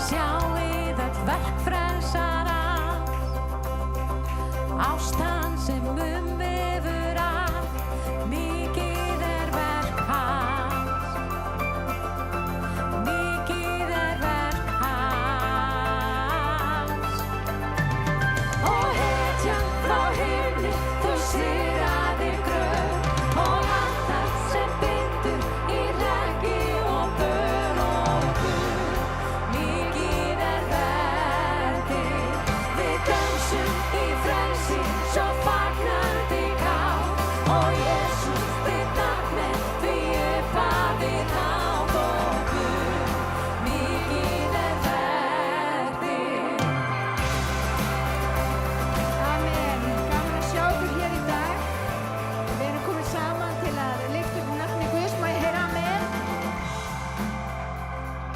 Sjáið öll verk frelsarans, ást hans sem umvefur allt, mikið verk hans, mikið verk hans. Og hetjan frá himni, þú sigraðir gröf, og allt það sem bindur í hlekki og böl og guð, mikið verk þitt. Við dönsum í frelsi, svo fagnandi kát, og Jesús þitt nafn er því upphafið hátt og guð, mikið verk þitt. Amen. Gaman að sjá ykkur hér í dag. Við erum komin saman til að lyfta upp nafni Guðs. Má ég heyra amen?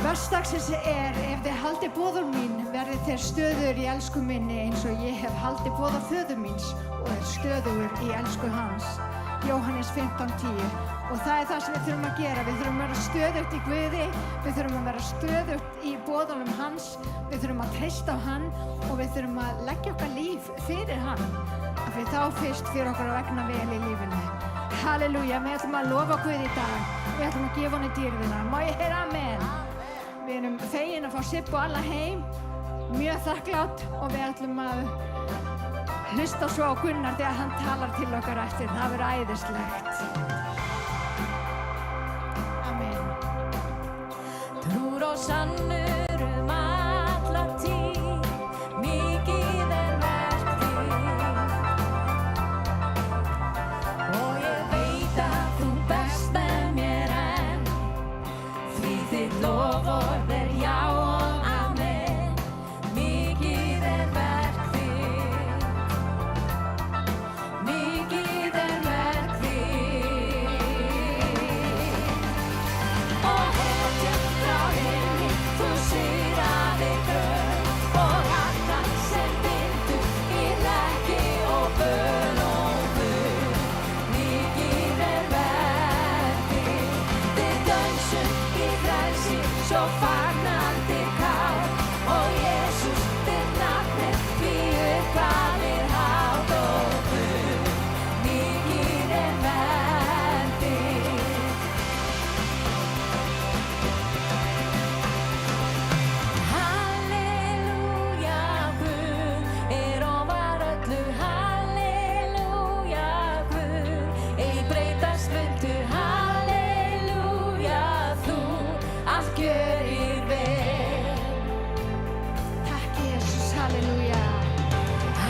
Vers dagsins er: ef þið haldið boðorð mín, verðið þér stöðugur í elsku minni eins og ég hef haldið boða föður míns og er stöðugur í elsku hans. Jóhannes 15:10. Og það er það sem við þurfum að gera. Við þurfum að vera stöðugt í Guði, við þurfum að vera stöðugt í boðorðum hans, við þurfum að treysta á hann og við þurfum að leggja okkar líf fyrir hann. Af því þá fyrst fyrir okkur að vegna vel í lífinu. Halleluja, við ætlum að lofa Guði í dag. Við ætlum að gefa honum dýrðina. Má ég heyra amen? Við erum fegin að fá Sibbu alla heim, mjög þakklátt, og við ætlum að hlusta svo á Gunnar þegar hann talar til okkar eftir. Það verður æðislegt. Amen. Trúr og sannur alla tíð, mikið verk þitt. Og ég veit að þú berst með mér enn, því þitt loforð er já og amen. Mikið verk þitt, mikið verk þitt. Og hetjan frá himni, þú sigraðir gröf, og allt það sem bindur í hlekki og böl og guð, mikið verk þitt. Við dönsum í frelsi, svo fagnandi kát, og Jesús þitt nafn er því upphafið hátt og guð, mikið verk þitt. Halleluja, Guð er ofar öllu. Halleluja, Guð, ei breytast viltu. Halleluja, þú allt gjörir vel. Takk Jesus, halleluja.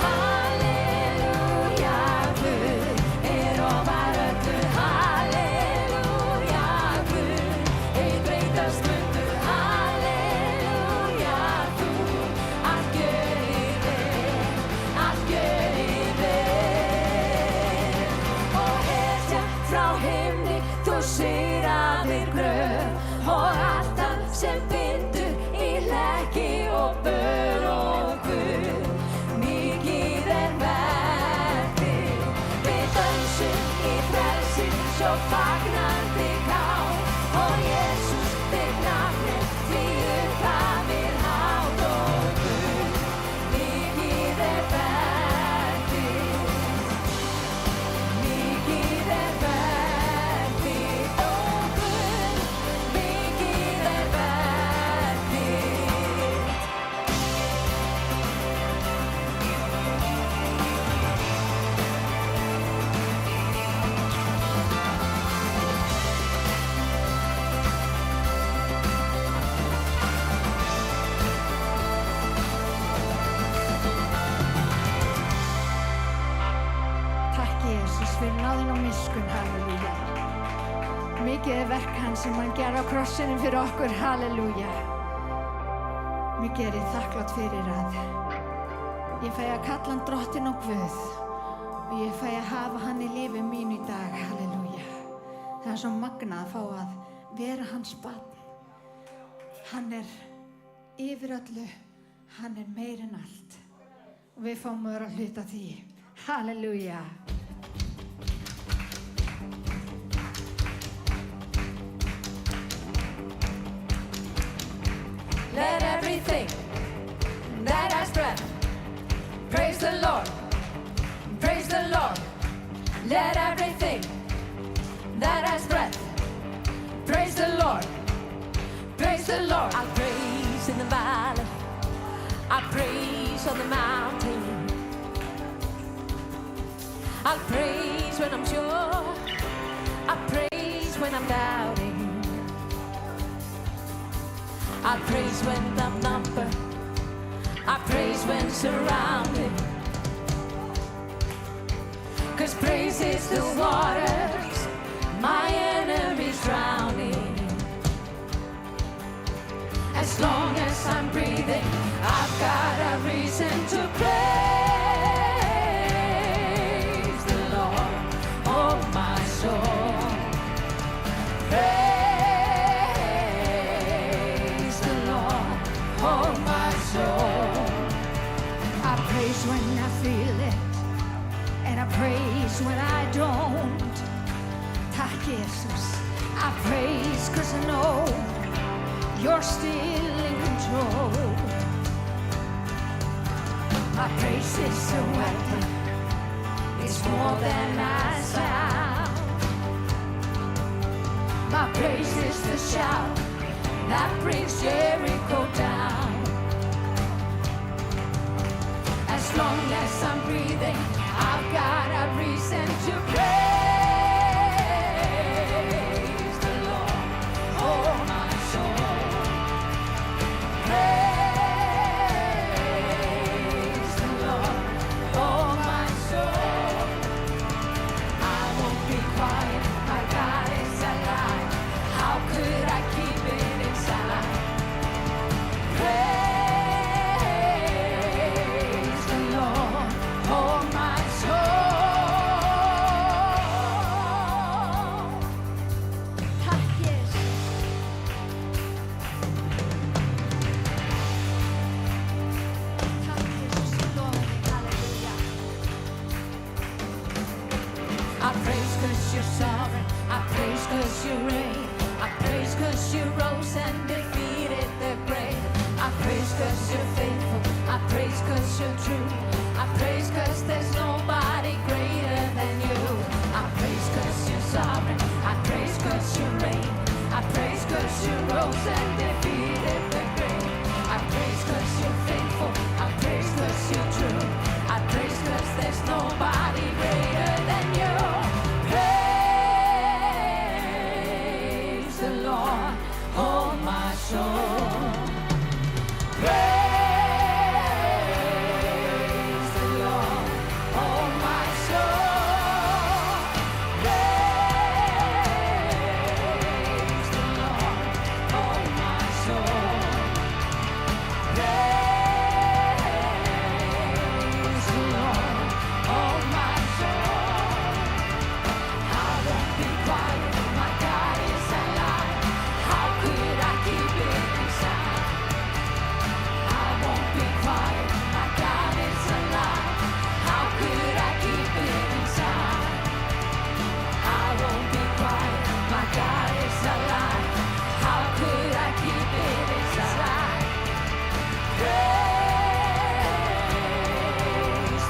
Halleluja, Guð er ofar öllu. Halleluja, Guð, ei breytast viltu. Halleluja, þú allt gjörir vel, allt gjörir vel. Og hetja frá himni, þú sigraðir gröf, og allt það sem bindur í hlekki og böl og guð, mikið verk þitt. Við dönsum í frelsi, svo fagnandi kát, og Jesús þitt nafn er því upphafið hátt og guð, mikið verk þitt, mikið verk þitt og guð, mikið verk þitt. Takk Jesus fyrir náðin og miskunn, halleluja. Mikið er verk hans sem hann gerði á krossinum fyrir okkur, halleluja. Mikið er ég þakklátt fyrir að ég fæ að kalla hann drottinn og Guð, og ég fæ að hafa hann í lífi mínu í dag, halleluja. Það er svo magnað að fá að vera hans barn. Hann er yfir öllu, hann er meir en allt, og við fáum að vera að hluta því. Halleluja. Let everything has breath, praise the Lord, praise the Lord. Let everything that has breath, praise the Lord, praise the Lord. I'll praise in the valley, I'll praise on the mountain, I'll praise when I'm sure, I'll praise when I'm doubting, I'll praise when I'm numbered, I praise when surrounded. 'Cause praise is the waters my enemies drowning. As long as I'm breathing, I've got a reason to praise the Lord, oh my soul. Praise the Lord, oh my soul. I praise when I feel it, and I praise when I don't. Tack Jesus. I praise 'cause I know you're still in control. My praise is a weapon, it's more than I sound. My praise is the shout that brings Jericho down. As long as I'm breathing, I've got a reason to praise the Lord, oh my soul. Praise the Lord, oh my soul. I won't be quiet, my God is alive. How could I keep it inside? Praise the Lord, oh my soul. Tack Jesus. Tack Jesus, jag lovar dig. Halleluja. I praise 'cause you're sovereign, I praise 'cause you reign, I praise 'cause you rose and defeated the grave. I praise 'cause you're faithful, I praise 'cause you're true, I praise 'cause there's nobody greater than you. I praise 'cause you're sovereign, I praise 'cause you reign, I praise 'cause you rose and defeated the grave. I praise 'cause you're faithful, I praise 'cause you're true, I praise 'cause there's nobody greater than you. Praise the Lord, oh my soul. Praise the Lord, oh my soul. Praise the Lord, oh my soul. Praise the Lord, oh my soul. I won't be quiet, my God is alive. How could I keep it inside? I won't be quiet, my God is alive. How could I keep it inside? I won't be quiet, my God is alive. How could I keep it inside? Praise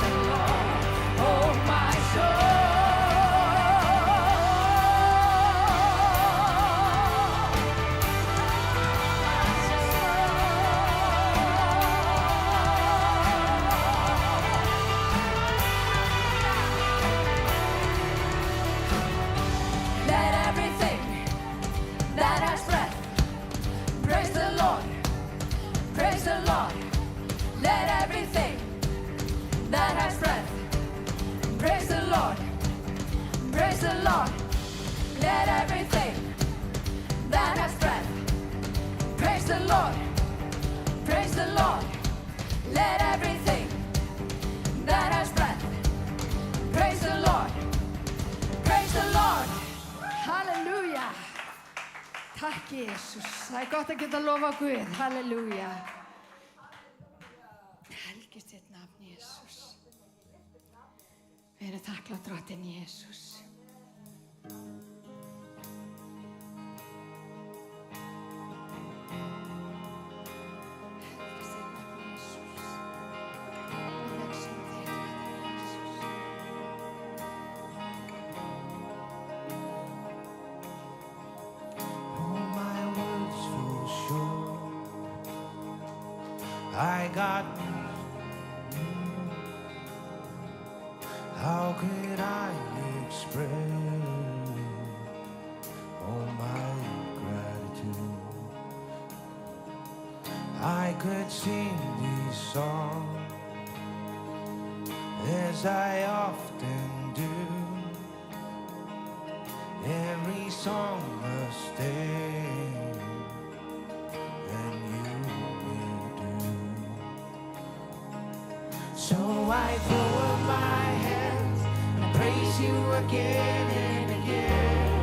the Lord, oh my Let everything that has breath praise the Lord, praise the Lord. Let everything that has breath praise the Lord, praise the Lord. Let everything that has breath praise the Lord, praise the Lord. Let everything that has breath praise the Lord, praise the Lord. Halleluja. Tack Jesus. Það gott að geta lofa Guð. Halleluja. Helgist þitt nafn, Jesus. Við erum þakklátt drottinn Jesus. Helgist þitt nafn, Jesus. I got. How could I express all my gratitude? I could sing these songs as I often do. Every song must end, and you will do. So I throw up my hands and praise you again and again.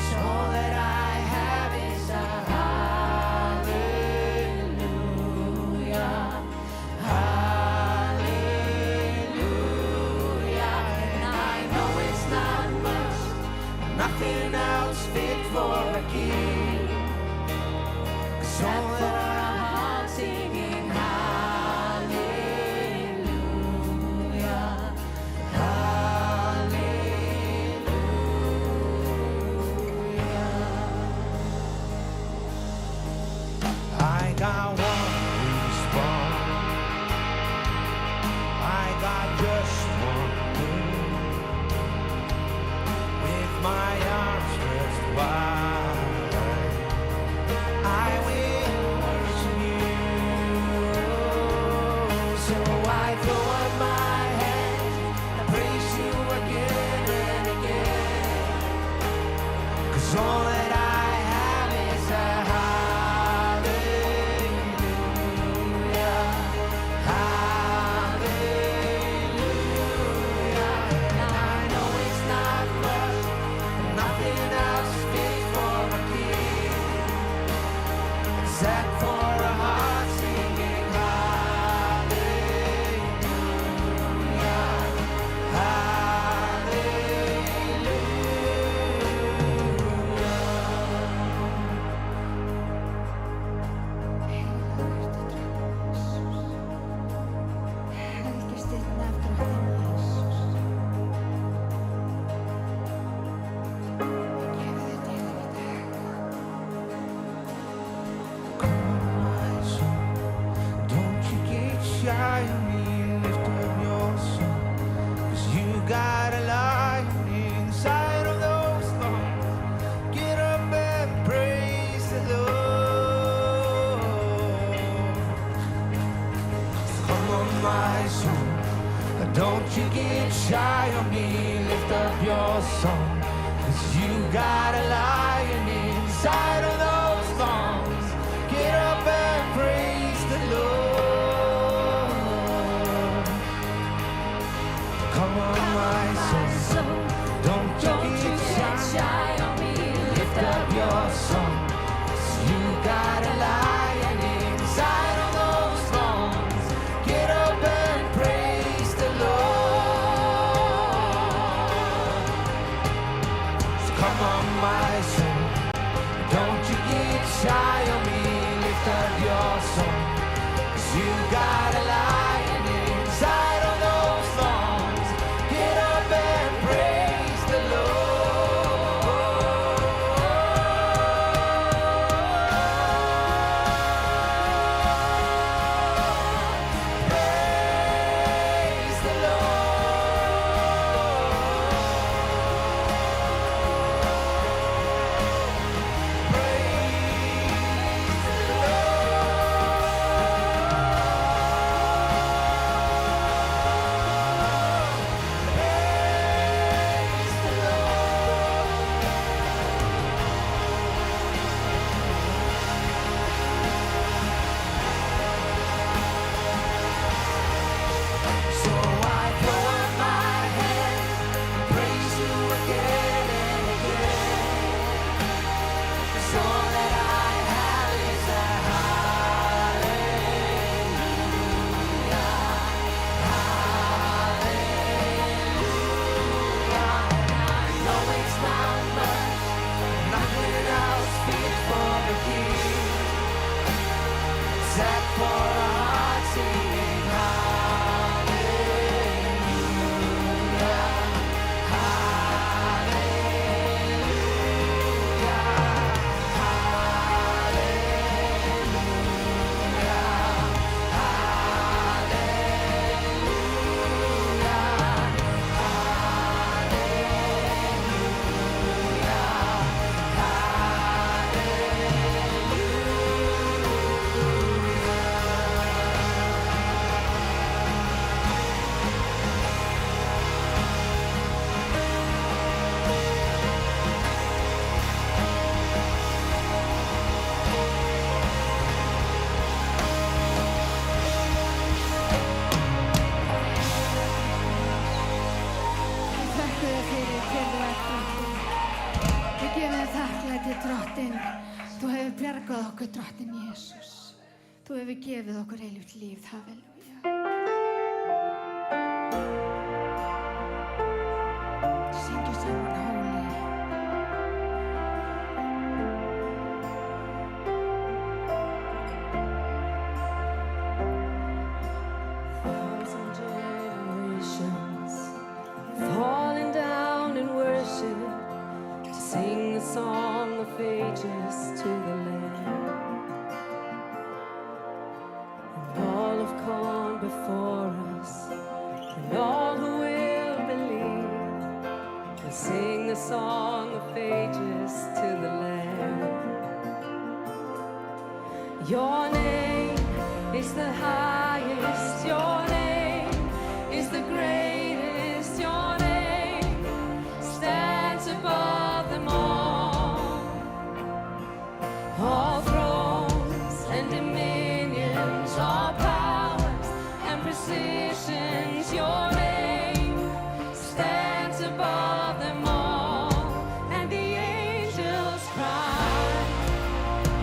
So all that I have is a hallelujah, hallelujah. And I know it's not much, nothing else fit for a king. 'Cause all that I have singing hallelujah, hallelujah. I got one response. I got just one move. With my arms stretched wide, I will worship you. So I throw up my hands and praise you again and again. 'Cause all that I have is a hallelujah, hallelujah. And I know it's not much, nothing else fit for a king, except for a heart singing hallelujah, Helgist þitt nafn, Drottinn Jesús. Gefðu þér til í dag. Come on, my soul, don't you get shy of me, lift up your song, 'cause you got a lion inside of those lungs. Get up and praise the Lord. Come on, my soul, don't you get shy of me, lift up your song, 'cause you got a lion inside of those lungs. Get up and praise the Lord. Come on, my soul, don't you get shy of me, lift up your song, 'cause you got a lion inside of those lungs. Get up and praise the Lord. So come on, my soul, don't you get shy of me, lift up your song, 'cause you got a lion inside of those lungs. Get up and praise the Lord. Praise the Lord. Praise the okkur drottinn Jesús. Þú hefur gefið okkur eilíft líf, halleluja. Syngjum saman holy. Thousand generations falling down in worship to sing the song of ages to the Lamb. And all have gone before us, and all who will believe will sing the song of ages to the Lamb. Your name is the highest, your name is the greatest, your name stands above them all. All thrones and dominions, all powers and positions, your name stands above them all. And the angels cry,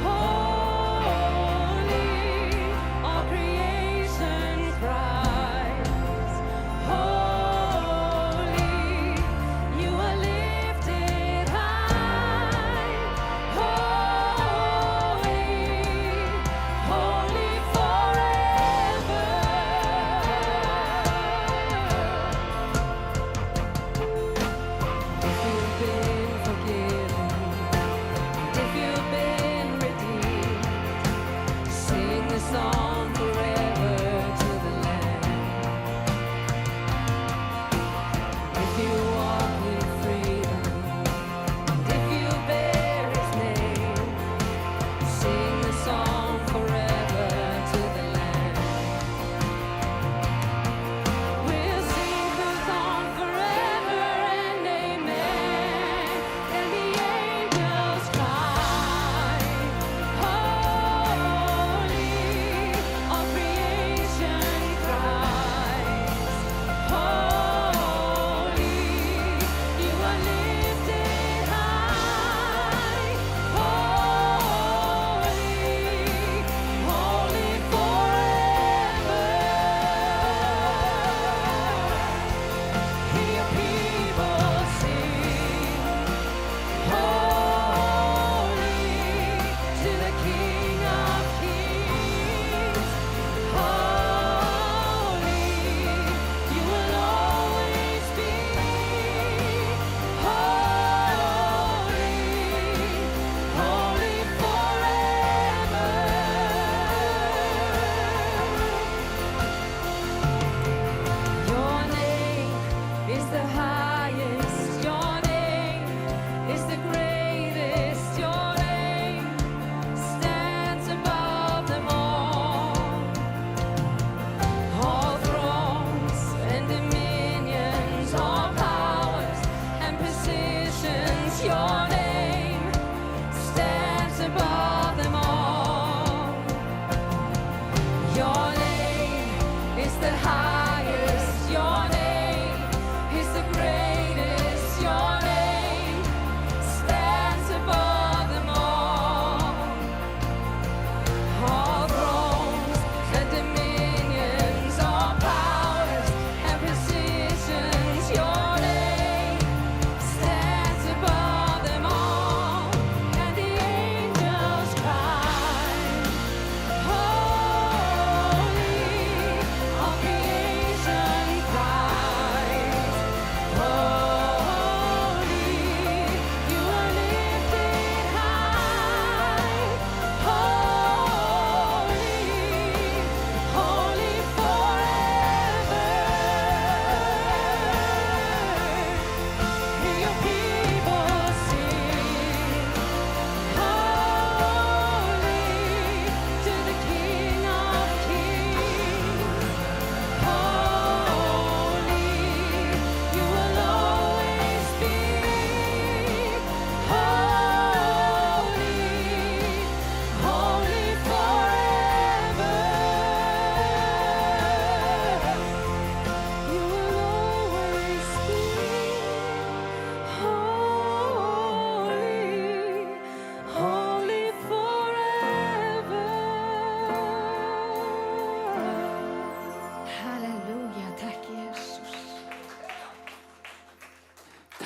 holy, all creation cries.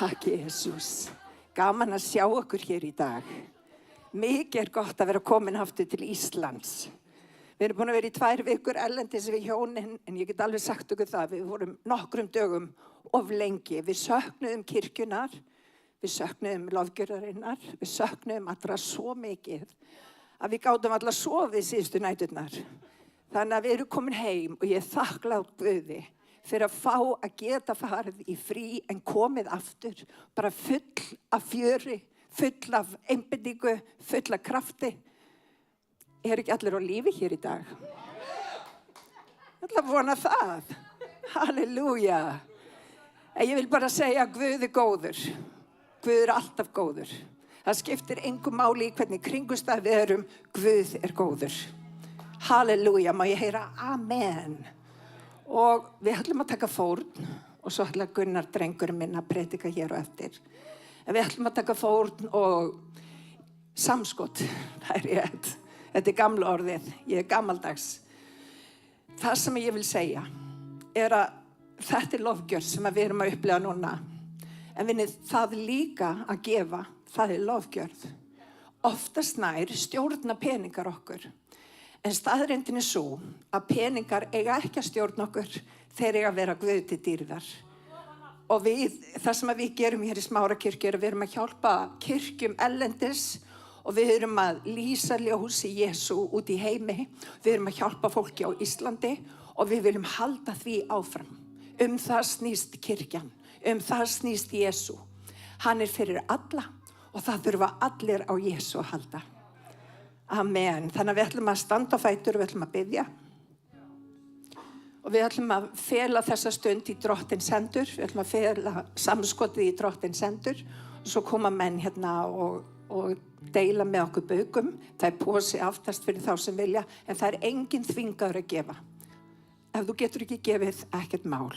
Takk, Jesús. Gaman að sjá okkur hér í dag. Mikið gott að vera komin aftur til Íslands. Við erum búin að vera í 2 vikur erlendis við hjónin, en ég get alveg sagt okkur það, við vorum nokkrum dögum of lengi. Við söknuðum kirkjunar, við söknuðum lofgjörðarinnar, við söknuðum allra svo mikið að við gátum alltaf sofið síðustu næturnar. Þannig að við erum komin heim og ég er þakklát Guði fyrir að fá að geta farið í frí en komið aftur, bara full af fjöri, full af einbeitingu, full af krafti. Er ekki allir á lífi hér í dag? Ég ætla að vona það. Halleluja. Ég vil bara segja að Guð er góður. Guð er alltaf góður. Það skiptir engu máli í hvernig kringumstæður við erum. Guð er góður. Halleluja. Má ég heyra amen. Og við ætlum að taka fórn og svo ætla Gunnar drengurinn minn að predika hér og eftir. En við ætlum að taka fórn og samskot. Það er rétt. Þetta er gamla orðið. Ég er gamaldags. Það sem ég vil segja er að þetta er lofgjörð sem við erum að upplifa núna. En vinið, það líka að gefa, það er lofgjörð. Oftast nær stjórna peningar okkur. En staðreyndin er svo að peningar eiga ekki að stjórna okkur, þeir eiga að vera Guði til dýrðar. Og það sem við gerum hér í Smárakirkju er að við erum að hjálpa kirkjum erlendis og við erum að lýsa ljósi Jesú út í heimi. Við erum að hjálpa fólki á Íslandi og við viljum halda því áfram. Það snýst kirkjan, það snýst Jesú. Hann er fyrir alla og það þurfa allir á Jesú að halda. Amen. Þannig að við ætlum að standa á fætur og við ætlum að biðja. Og við ætlum að fela þessa stund í Drottins hendur. Við ætlum að fela samskotið í Drottins hendur. Og svo koma menn hérna og deila með okkur baukum. Það er posi aftast fyrir þá sem vilja. En það er engin þvingaður að gefa. Ef þú getur ekki gefið, ekkert mál.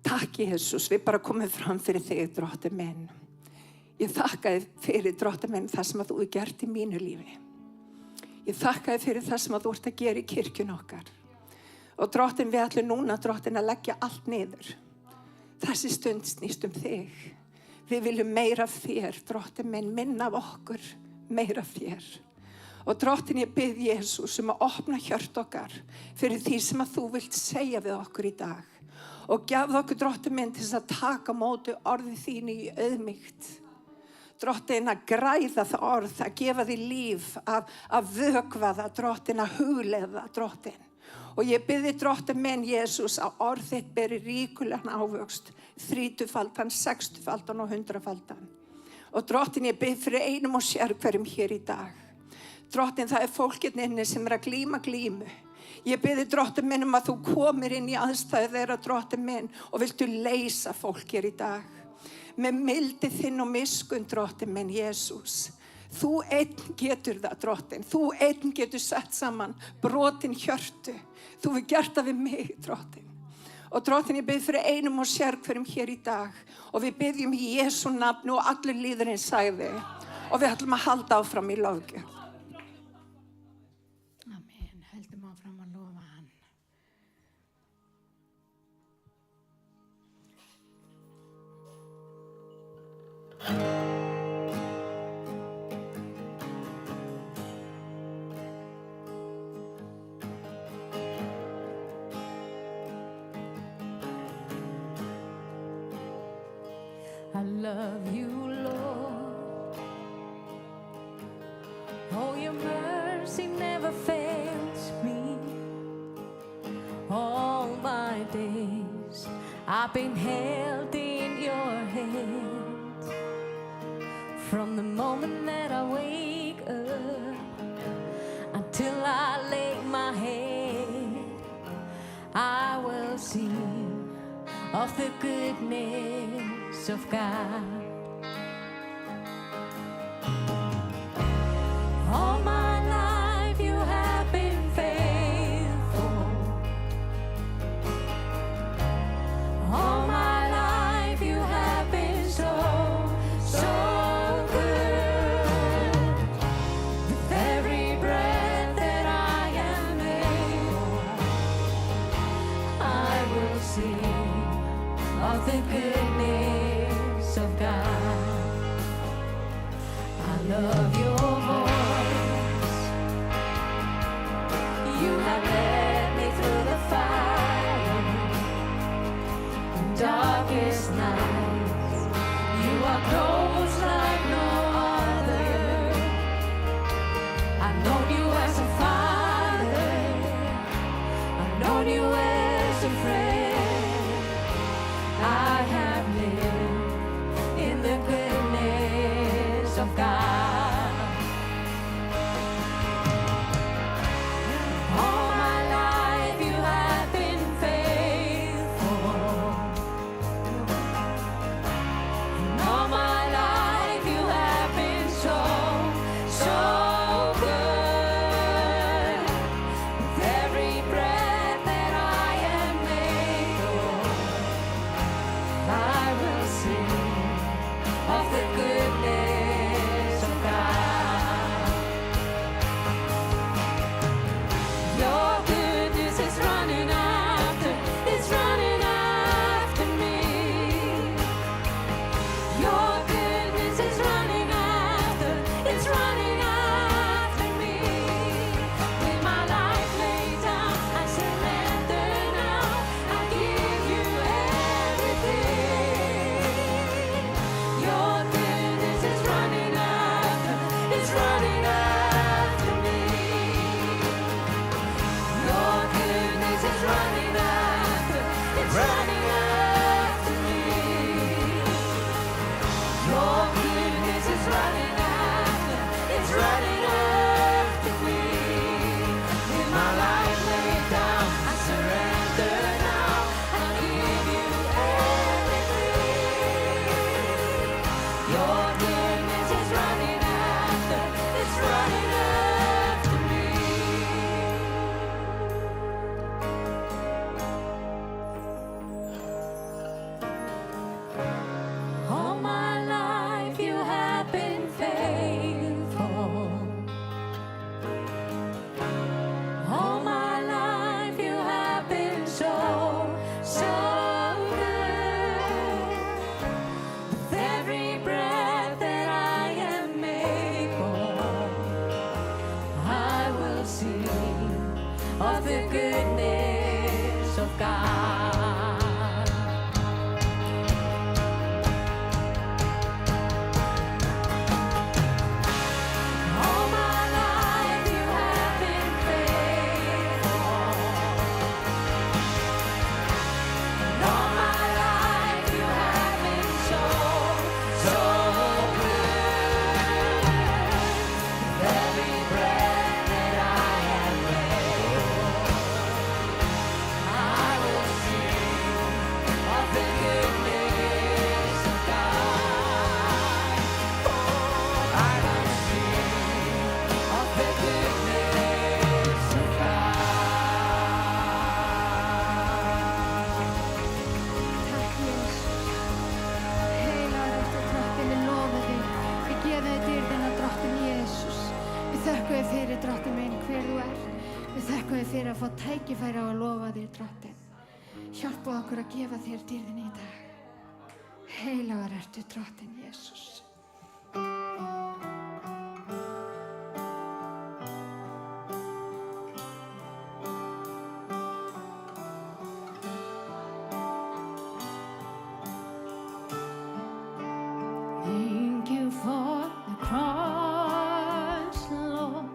Takk, Jesús. Við bara komum fram fyrir þig, Drottinn minn. Ég þakka þér fyrir, Drottinn minn, það sem að þú hefur gert í mínu lífi. Ég þakka þér fyrir það sem að þú ert að gera í kirkjun okkar. Og Drottinn, við ætlum núna, Drottinn, að leggja allt niður. Þessi stund snýst þig. Við viljum meira af þér, Drottinn minn, minna af okkur, meira af þér. Og Drottinn, ég bið Jesús að opna hjört okkar fyrir því sem að þú vilt segja við okkur í dag. Og gefðu okkur, Drottinn minn, til þess að taka móti orðið þínu í auðmýkt. Drottinn, að græða það orð, að gefa því líf, að vökva það, Drottinn, að hugleiða, Drottinn. Og ég bið þig, Drottinn minn, Jesús, að orð þitt beri ríkulegan ávöxt, 30-faldan, 60-faldan og 100-faldan. Og Drottinn, ég bið fyrir einum og sér hverjum hér í dag. Drottinn, það er fólkinn inni sem er að glíma glímu. Ég bið þig, Drottinn minn, að þú komir inn í aðstæðu þeirra, Drottinn minn, og viltu leysa fólk hér í dag. Með mildi þinn og miskunn, Drottinn minn, Jesús. Þú einn getur það, Drottinn. Þú einn getur sett saman brotin hjörtu. Þú hefur gert það við mig, Drottinn. Og Drottinn, ég bið fyrir einum og sér hverjum hér í dag. Og við biðjum í Jesú nafni og allir líðurinn sagði. Og við ætlum að halda áfram í lofgjörð. Amen. Höldum áfram að lofa hann. I love you, Lord. Oh, your mercy never fails me. All my days I've been held in your hands. From the moment that I wake up until I lay my head, I will sing of the goodness of God. All my life you have been faithful. All my life you have been so good. With every breath that I am able, I will sing of the goodness have led me through the fire and darkest nights. You are close like no other. I've known you as a father. I've known you as a friend. I have lived in the goodness of God. All my life you have been faithful. And all my life you have been so, so good. With every breath that I am able, I will sing of the goodness of God. Your goodness is running after, it's running after me. Your goodness is running after, it's running after me. With my life laid down, I surrender now. I give you everything. Your goodness is running after, it's running after me. Your goodness is running after, it's running after me. Your goodness is running after, it's running after me. With my life laid down, I surrender now. I give you everything. Your goodness is running after, it's running after me. All my life you have been faithful. All my life you have been so, so good. With every breath that I am able, I will sing of the goodness of God. All my life you have been faithful. And all my life you have been so, so good. With every breath that I am able, I will sing of the goodness of God. I will sing of the goodness of Takk Jesus. Heilagur ertu drottinn, við lofum þig. Við gefum þig dýrðina drottinn Jesus. Við þökkum þig fyrir drottinn minn hver þú ert. Við þökkum þig fyrir að fá tækifæri á að lofa þig drottinn. Hjálpa okkur að gefa þér dýrðina í dag. Heilagur ertu drottinn Jesus. Thank you for the cross, Lord.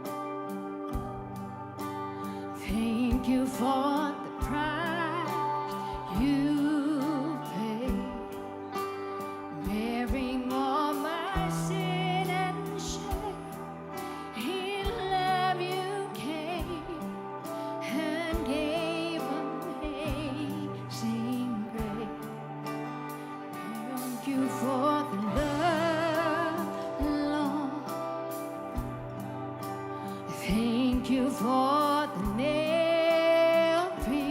Thank you for the price you paid, bearing all my sin and shame. In love you came and gave amazing grace. Thank you for the love, Lord. Thank you for the nail-pierced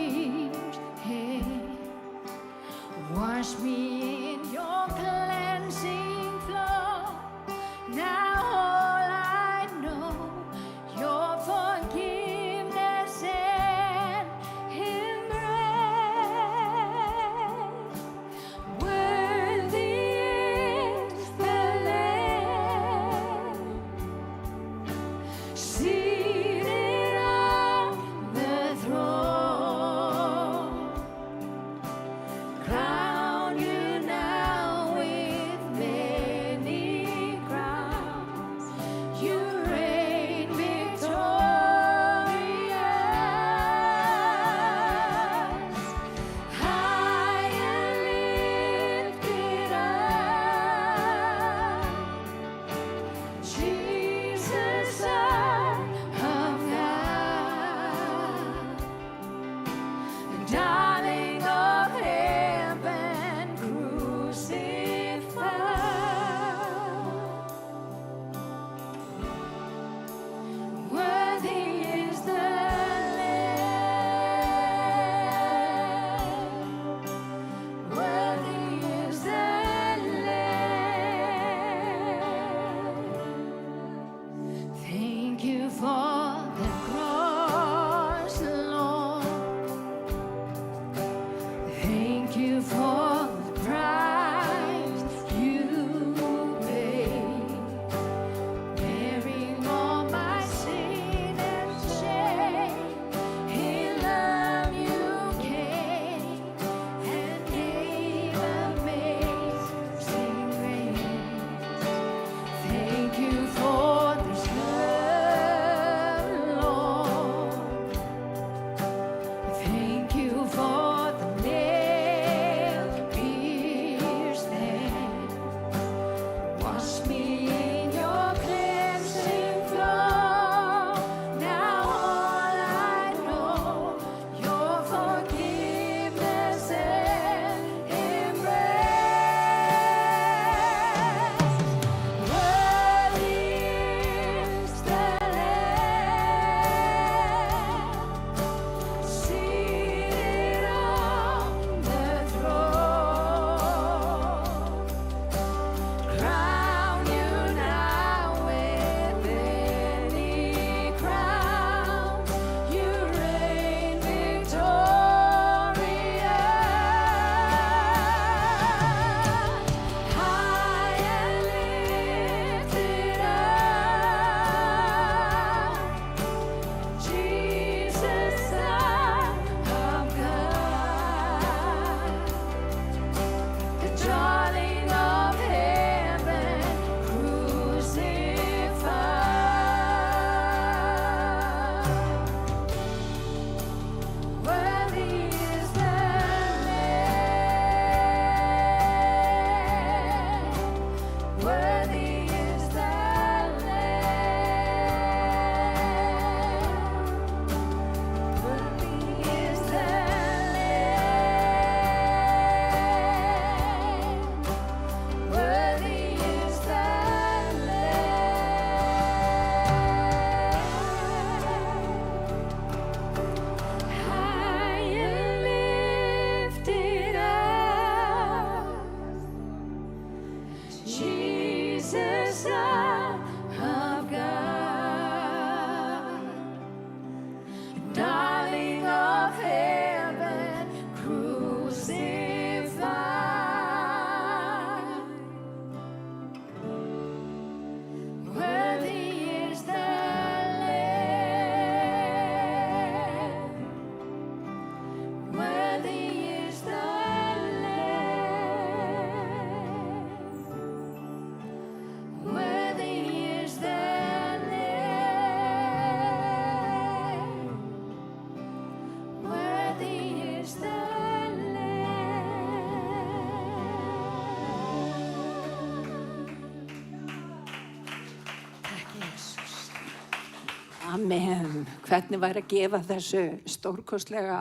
Amen. Hvernig væri að gefa þessu stórkostlega,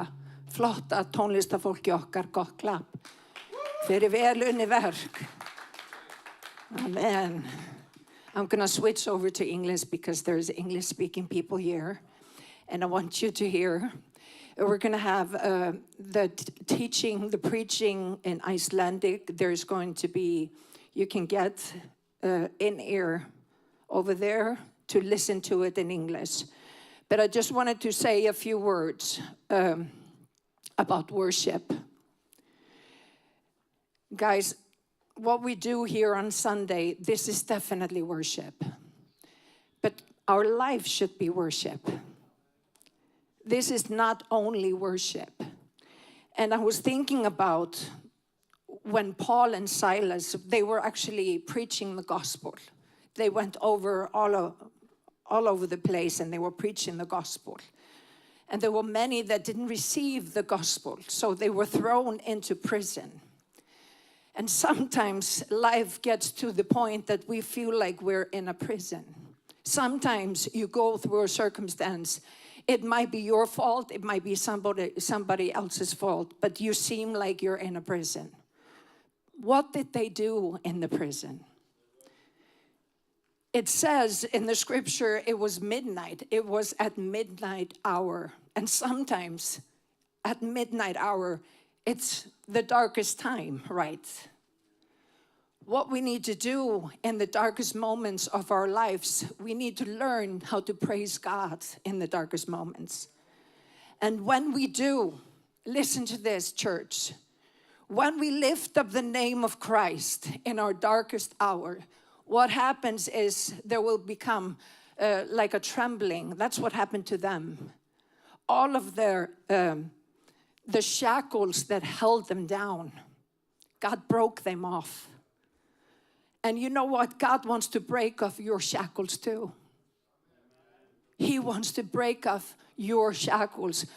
flotta tónlistafólki okkar gott klapp fyrir vel unni verk. Amen. I'm going to switch over to English because there's English-speaking people here. And I want you to hear. We're going to have the teaching, the preaching in Icelandic. There's going to be, you can get in-ear over there to listen to it in English. But I just wanted to say a few words about worship. Guys, what we do here on Sunday, this is definitely worship. But our life should be worship. This is not only worship. And I was thinking about when Paul and Silas, they were actually preaching the gospel. They went over all over the place and they were preaching the gospel. And there were many that didn't receive the gospel, so they were thrown into prison. And sometimes life gets to the point that we feel like we're in a prison. Sometimes you go through a circumstance. It might be your fault. It might be somebody else's fault. But you seem like you're in a prison. What did they do in the prison? It says in the scripture it was midnight. It was at midnight hour. And sometimes at midnight hour, it's the darkest time, right? What we need to do in the darkest moments of our lives, we need to learn how to praise God in the darkest moments. And when we do, listen to this, church. When we lift up the name of Christ in our darkest hour, what happens is there will become like a trembling. That's what happened to them. All of their the shackles that held them down, God broke them off. And you know what? God wants to break off your shackles too. He wants to break off your shackles.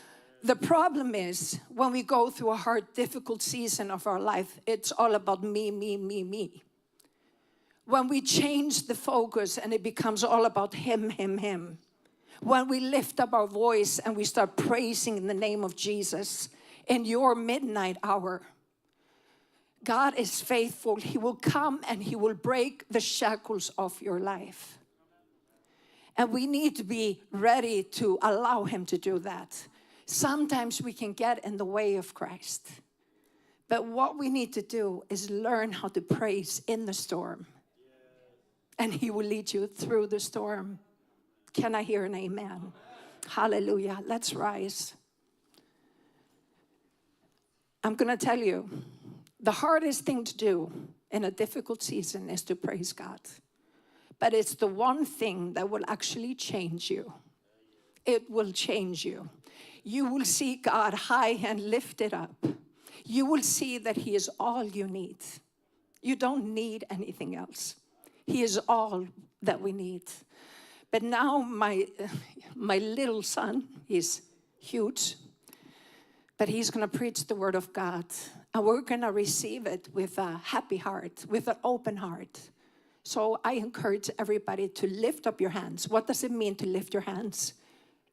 The problem is when we go through a hard, difficult season of our life, it's all about me, me, me, me. When we change the focus and it becomes all about him, him, him. When we lift up our voice and we start praising in the name of Jesus, in your midnight hour, God is faithful. He will come and he will break the shackles of your life. And we need to be ready to allow him to do that. Sometimes we can get in the way of Christ. But what we need to do is learn how to praise in the storm. And he will lead you through the storm. Can I hear an amen? Hallelujah. Let's rise. I'm going to tell you, the hardest thing to do in a difficult season is to praise God. But it's the one thing that will actually change you. It will change you. You will see God high and lifted up. You will see that he is all you need. You don't need anything else. He is all that we need. But now my little son, he's huge, but he's going to preach the word of God. And we're going to receive it with a happy heart, with an open heart. So I encourage everybody to lift up your hands. What does it mean to lift your hands?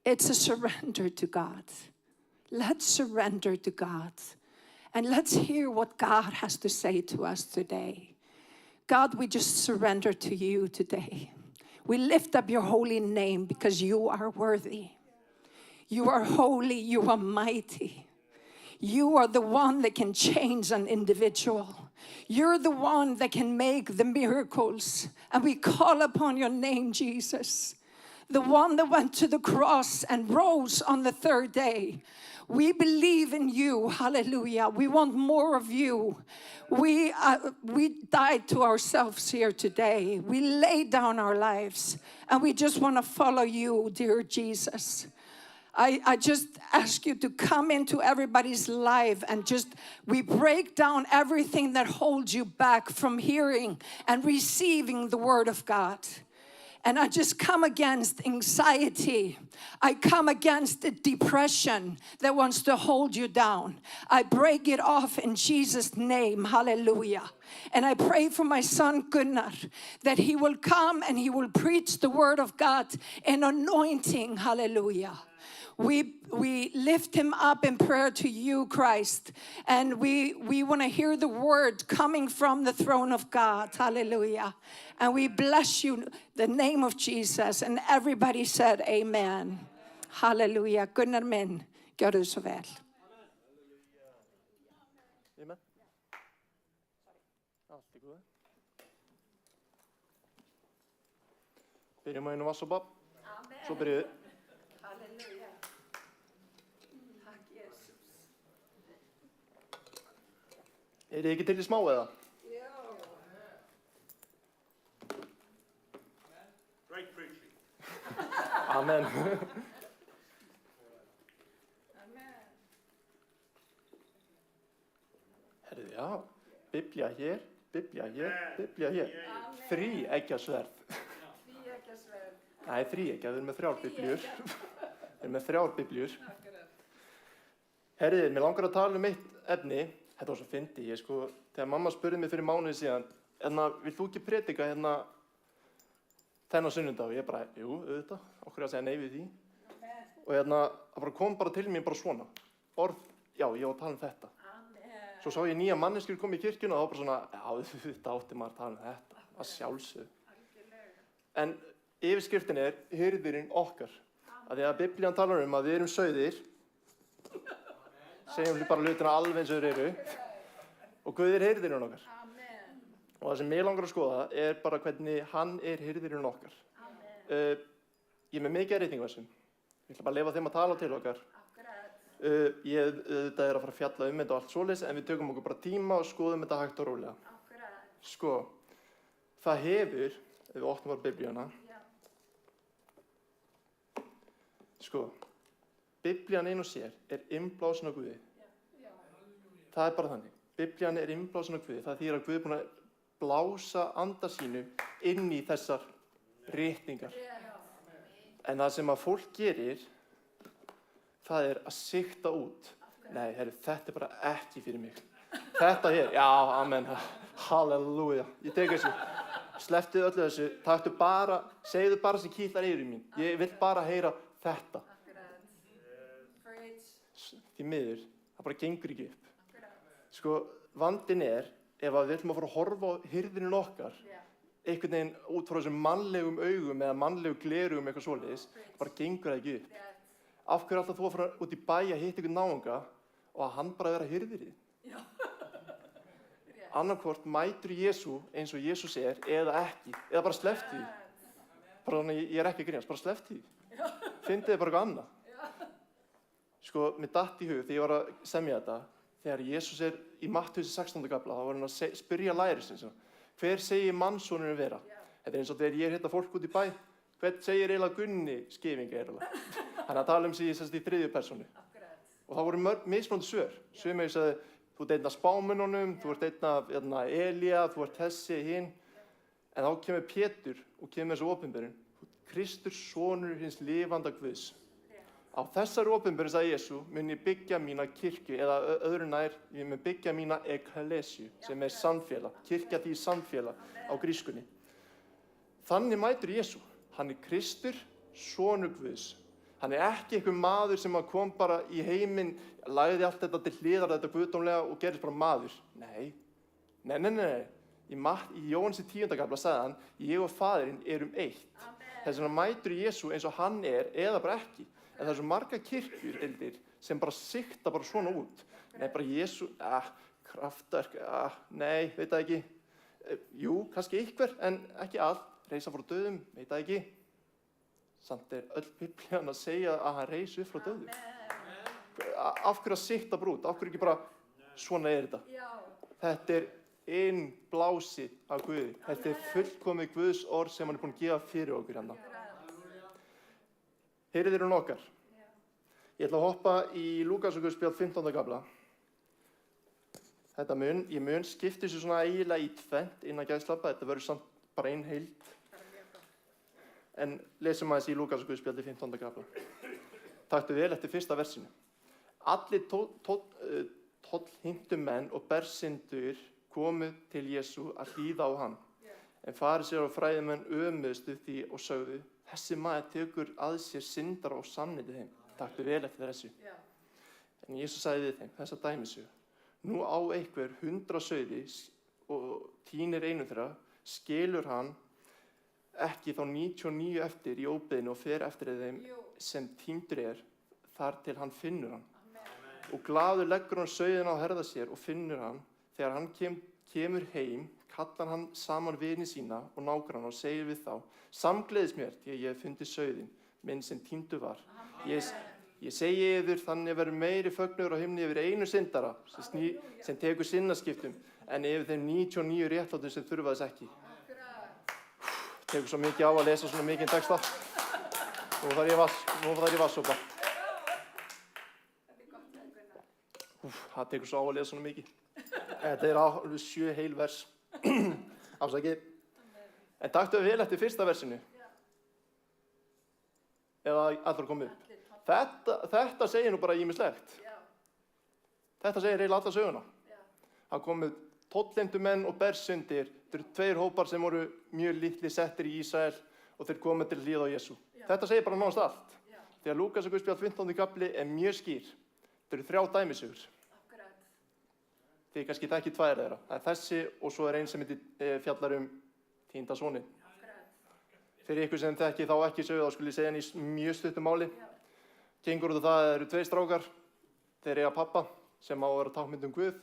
It's a surrender to God. Let's surrender to God. And let's hear what God has to say to us today. God, we just surrender to you today. We lift up your holy name because you are worthy. You are holy. You are mighty. You are the one that can change an individual. You're the one that can make the miracles. And we call upon your name, Jesus. The one that went to the cross and rose on the third day. We believe in you. Hallelujah. We want more of you. We died to ourselves here today. We laid down our lives. And we just want to follow you, dear Jesus. I just ask you to come into everybody's life and we break down everything that holds you back from hearing and receiving the word of God. And I just come against anxiety. I come against the depression that wants to hold you down. I break it off in Jesus' name. Hallelujah. And I pray for my son Gunnar that he will come and he will preach the word of God in anointing. Hallelujah. We lift him up in prayer to you, Christ. And we want to hear the word coming from the throne of God. Hallelujah. And we bless you, the name of Jesus. And everybody said amen. Hallelujah. Gunnar minn, gjörðu svo vel. Amen. Allt í góðu. Byrjum á einu vatnssopa. Svo byrjuðu. Halleluja. Takk, Jesus. Þið ekki til í smá eða? Great preaching. Amen. Herðu, já. Biblía hér, Biblía hér. Þríeggjasverð. Nei, þríeggja, við erum með 3 biblíur. Við erum með 3 biblíur. Herðu, mér langar að tala um eitt efni. Þetta var svo fyndið. Þegar mamma spurði mig fyrir mánuði síðan, vill þú ekki predika þennan sunnudag? Og ég bara, jú, auðvitað. Okkur að segja nei við því. Og það kom bara til mér bara svona. Orð, já, ég var að tala um þetta. Svo sá ég nýja manneskjur koma í kirkjuna og þá bara svona, já, auðvitað átti maður að tala um þetta. Að sjálfsögðu. En yfirskriftin er hirðirinn okkar. Að því að Biblían talar um að við erum sauðir. Segjum bara hlutina alveg eins og þeir eru. Og Guð er hirðirinn okkar. Og það sem mig langar að skoða er bara hvernig hann er hirðirinn okkar. Ég er með mikið reytingversum. Ég ætla bara að leyfa þeim að tala til okkar. Þetta er að fara að fjalla um þetta og allt svoleiðis, en við tökum okkur bara tíma og skoðum þetta hægt og rólega. Sko, það hefur, ef við opnum bara Biblíuna. Sko, Biblían ein og sér er innblásin af Guði. Það er bara þannig. Biblían er innblásin af Guði. Það þýðir að Guð er búinn að blása anda sínu inn í þessar ritningar. En það sem að fólk gerir, það er að sigta út. Nei, herru, þetta er bara ekki fyrir mig. Þetta hér, já, amen, halleluja. Ég tek þessu. Slepptu öllu þessu. Taktu bara, segðu bara sem kýtlar yfir mín. Ég vil bara heyra þetta. Því miður, það bara gengur ekki upp. Sko, vandinn er, ef við ætlum að fara að horfa á hirðirinn okkar, einhvern veginn út frá þessum mannlegum augum eða mannlegu glerugum eitthvað svoleiðis, bara gengur það ekki upp. Af hverju alltaf þú að fara út í bæ að hitta einhvern náunga og að hann bara vera hirðirinn? Annarkvort mætur Jesú eins og Jesús er eða ekki, eða bara sleppt því. Bara þannig, ég er ekki að grínast, bara sleppt því. Fyndið þið bara eitthvað annað. Sko, mér datt í hug þegar ég var að semja þetta, þegar Jesús er í Mattheus 16. kafla, þá var hann að spyrja lærisins, hver segir mannssonurinn vera? Þetta er eins og þegar ég hitta fólk út í bæ, hvern segir eiginlega Gunni Skeifinga eiginlega? Þannig að tala um sig í 3. persónu. Og það voru mismunandi svör. Sumir sagði, þú ert einn af spámönnunum, þú ert einn af Elía, þú ert þessi, hinn. En þá kemur Pétur og kemur þessu opinberun. Kristur, sonur hins lifanda Guðs. Á þessari opinberun, sagði Jesú, mun ég byggja mína kirkju, eða öðru nær, ég mun byggja mína ekklesju, sem er samfélag. Kirkja því samfélag á grískunni. Þannig mætur Jesú. Hann er Kristur, sonur Guðs. Hann er ekki einhver maður sem kom bara í heiminn, lagði allt þetta til hliðar, þetta guðdómlega og gerðist bara maður. Nei. Í Jóhannes 10. kafla sagði hann, ég og faðirinn erum eitt. Þess vegna mætur Jesú eins og hann er, eða bara ekki. En það er svo marga kirkjur, sem bara sigta bara svona út. Nei, bara Jesú, kraftverk, nei, veit það ekki. Jú, kannski einhver, en ekki allt. Reisa frá dauðum, veit það ekki. Samt er öll Biblían að segja að hann reisi upp frá dauðum. Af hverju að sigta bara út? Af hverju ekki bara, svona er þetta? Þetta er innblásið af Guði. Þetta er fullkomið Guðs orð sem hann er búinn að gefa fyrir okkur hérna. Hirðirinn okkar. Ég ætla að hoppa í Lúkasarguðspjall 15. kafla. Ég mun skipti þessu svona eiginlega í tvennt innan gæðslappa. Þetta verður samt bara ein heild. en lesum aðeins í Lúkasar guðspjalli 15. kafla. Taktu vel eftir fyrsta versinu. Allir tollheimtu menn og bersyndur komu til Jesú að hlýða á hann. En farisear og fræðimenn ömuðust við því og sögðu, þessi maður tekur að sér syndara og sannindi þeim. Taktu vel eftir þessu. En Jesús sagði við þeim, þessa dæmisögu. Nú á einhver 100 sauði og tínir einu þeirra, skilur hann ekki þá 99 eftir í óbyggðinu og fer eftir þeim sem týndur þar til hann finnur hann. Og glaður leggur hann sauðina á herða sér og finnur hann. Þegar hann kemur heim, kallar hann saman vini sína og nágranna og segir við þá, samgleðist mér því að ég hef fundið sauðinn minn sem týndur var. Ég segi yður, þannig verður meiri fögnuður á himni yfir einu syndara sem tekur sinnaskiptum en yfir þeim 99 réttlátum sem þurfa þess ekki. Tekur svo mikið á að lesa svona mikið texta. Nú þarf ég vatnssopa. Það tekur svo á að lesa svona mikið. Þetta 7 heil vers. Afsakið. En taktu vel eftir fyrsta versinu. Eða allar komið upp. Þetta segir nú bara ýmislegt. Þetta segir eiginlega alla söguna. Það komið tollheimtu menn og bersyndir. Þetta eru 2 hópar sem voru mjög litli settir í Ísrael og þeir komið til hlýða á Jesú. Þetta segir bara nánast allt. Þegar Lúkasar guðspjall 15. kafli er mjög skýr. Þetta eru 3 dæmisögur. Þið kannski þekkið 2 þeirra. Það er þessi og svo er ein sem fjallar týnda soninn. Fyrir ykkur sem þekki þá ekki sögu, þá skulle ég segja hann í mjög stuttu máli. Gengur út af það eru 2 strákar. Þeir eiga pappa sem á að vera tákmynd Guð.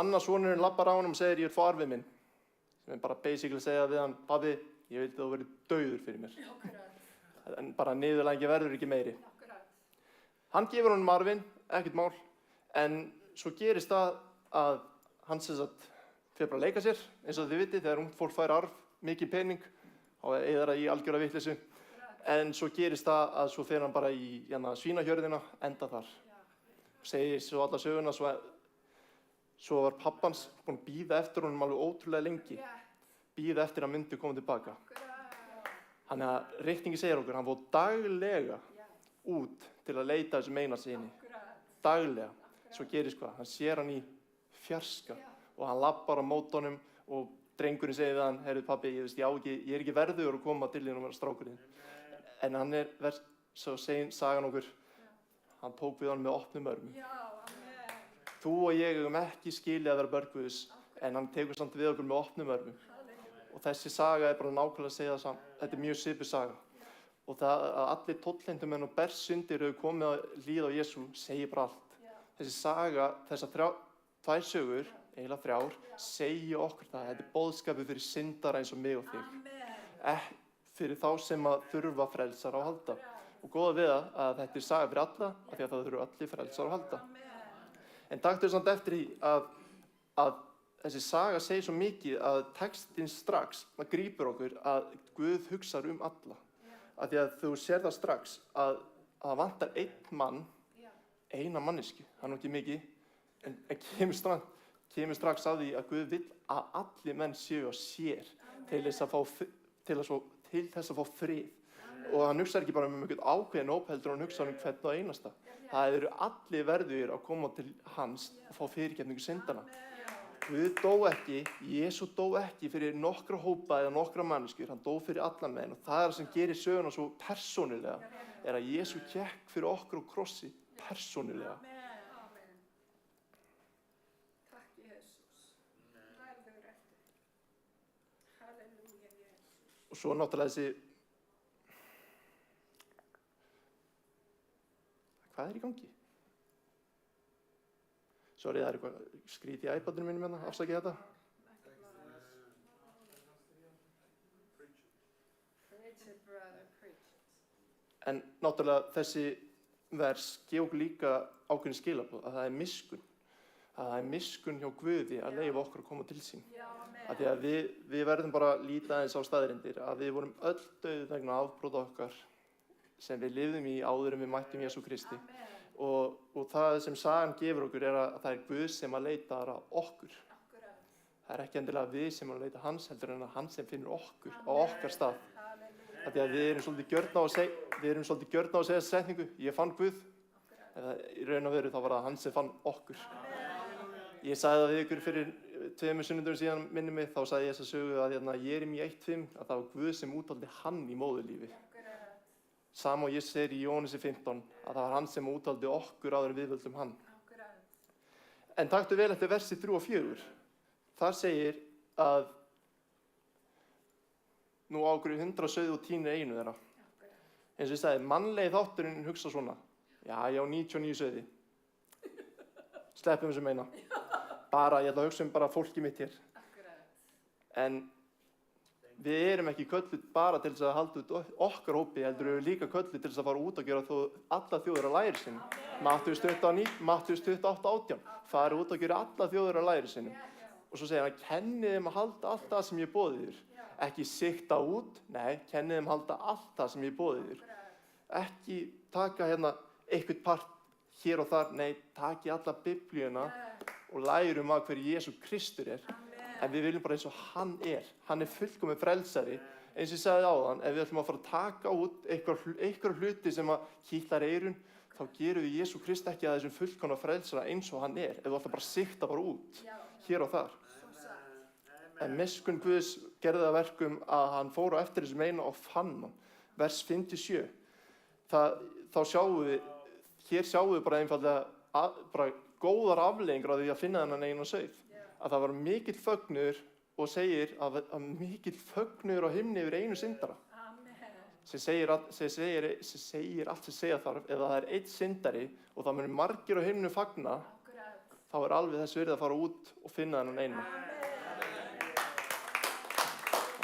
Annar sonurinn labbar á honum og segir, ég vil fá arfið minn. Sem bara basically segja við hann, pabbi, ég vildi að þú verið dauður fyrir mér. En bara niðurlægi verður ekki meiri. Hann gefur honum arfinn, ekkert mál. En svo gerist það að hann fer bara að leika sér, eins og þið vitið, þegar ungt fólk fær arf, mikið pening, og eyðir það í algjöra vitleysu. En svo gerist það að svo fer hann bara í svínahjörðina, enda þar. Segir svo alla söguna, svo var pappans búinn að bíða eftir honum alveg ótrúlega lengi. Bíða eftir að hann myndi koma tilbaka. Þannig að reikningi segir okkur, hann fór daglega út til að leita þessum eina syni. Daglega. Svo gerist hvað? Hann sér hann í fjarska og hann labbar á móti honum og drengurinn segir við hann, heyrðu pabbi, ég er ekki verðugur að koma til þín og vera strákurinn. En hann svo segir sagan okkur, hann tók við hann með opnum örmum. Þú og ég eigum ekki skilið að vera börn Guðs, en hann tekur samt við okkur með opnum örmum. Og þessi saga er bara nákvæmlega að segja það saman. Þetta er mjög svipuð saga. Og það að allir tollheimtumenn og bersyndir hefur komið að hlýða á Jesú, segir bara allt. Þessi saga, þessar 2 sögur, eiginlega 3, segja okkur það. Þetta er boðskapið fyrir syndara eins og mig og þig. Fyrir þá sem að þurfa frelsar á halda. Og góða við að þetta er saga fyrir alla, af því að það þurfa allir frelsar á halda. En taktu samt eftir því að þessi saga segir svo mikið að textinn strax, það grípur okkur að Guð hugsar alla. Af því að þú sér það strax að það vantar 1 mann, eina mannesku, það er nú ekki mikið, en kemur strax að því að Guð vill að allir menn séu á sér til þess að fá frið. Og hann hugsar ekki bara einhvern ákveðinn hóp, heldur hann hugsar hvern og einasta. Það eru allir verðugir að koma til hans og fá fyrirgefningu syndana. Jesú dó ekki fyrir nokkra hópa eða nokkra manneskjur, hann dó fyrir alla menn og það sem gerir söguna svo persónulega er að Jesú gekk fyrir okkur á krossi persónulega. Takk Jesús. Halleluja Jesús. Og svo náttúrulega hvað er í gangi? Sorry, það er eitthvað skrítið í iPadinu mínum hérna, afsakið þetta. En náttúrulega þessi vers gefa okkur líka ákveðin skilaboð að það er miskunn. Að það er miskunn hjá Guði að leyfa okkur að koma til sín. Af því að við verðum bara að líta aðeins á staðreyndir að við vorum öll dauð vegna afbrota okkar sem við lifðum í áður en við mættum Jesú Kristi. Og það sem sagan gefur okkur er að það er Guð sem að leita að okkur. Það er ekki endilega við sem að leita hans, heldur en að hann sem finnur okkur á okkar stað. Af því að við erum svolítið gjörn á að segja setningu, ég fann Guð. Eða í raun og veru þá var það hann sem fann okkur. Ég sagði það við ykkur fyrir 2 sunnudum síðan minni mig, þá sagði ég þessa sögu að Jeremíu 1:5, að það var Guð sem útvaldi hann í móðurlífi. Sama og ég segir í Jóhannesi 15, að það var hann sem útvaldi okkur áður en við völdum hann. En taktu vel eftir versi 3 og 4. Þar segir að nú á okkur 100 sauð og tínir einu þeirra. Eins og ég sagði, mannlegi þátturinn hugsa svona, já, ég á 99 sauði. Sleppum þessu meina. Bara, ég ætla að hugsa bara fólkið mitt hér. En við erum ekki kölluð bara til þess að halda út okkar hópi, heldur við líka kölluð til þess að fara út og gera alla þjóðir að læri sinni. Mattheus 28:18. Fara út og gera alla þjóðir að læri sinni. Og svo segir hann, kennið þeim að halda allt það sem ég boði þér. Ekki sikta út, nei, kennið þeim að halda allt það sem ég boði þér. Ekki taka eitthvað part hér og þar, nei, taki alla biblíuna og lærum að hver Jesú Kristur er. En við viljum bara eins og hann er. Hann er fullkominn frelsari. Eins og ég sagði áðan, ef við ætlum að fara að taka út einhverja hluti sem að kitlar eyrun, þá gerum við Jesú Krist ekki að þessum fullkomna frelsara eins og hann er. Ef þú ætlar bara að sikta bara út, hér og þar. En miskunn Guðs gerði það verkum að hann fór á eftir þessum eina og fann hann. Vers 57. Þá hér sjáum við bara einfaldlega bara góðar afleiðingar af því að finna þennan eina sauð. Að það var mikill fögnuður og segir að mikill fögnuður á himni yfir einu syndara. Sem segir allt sem segja þarf. Ef það er einn syndari og það munir margir á himnu fagna, þá er alveg þess virði að fara út og finna þennan eina.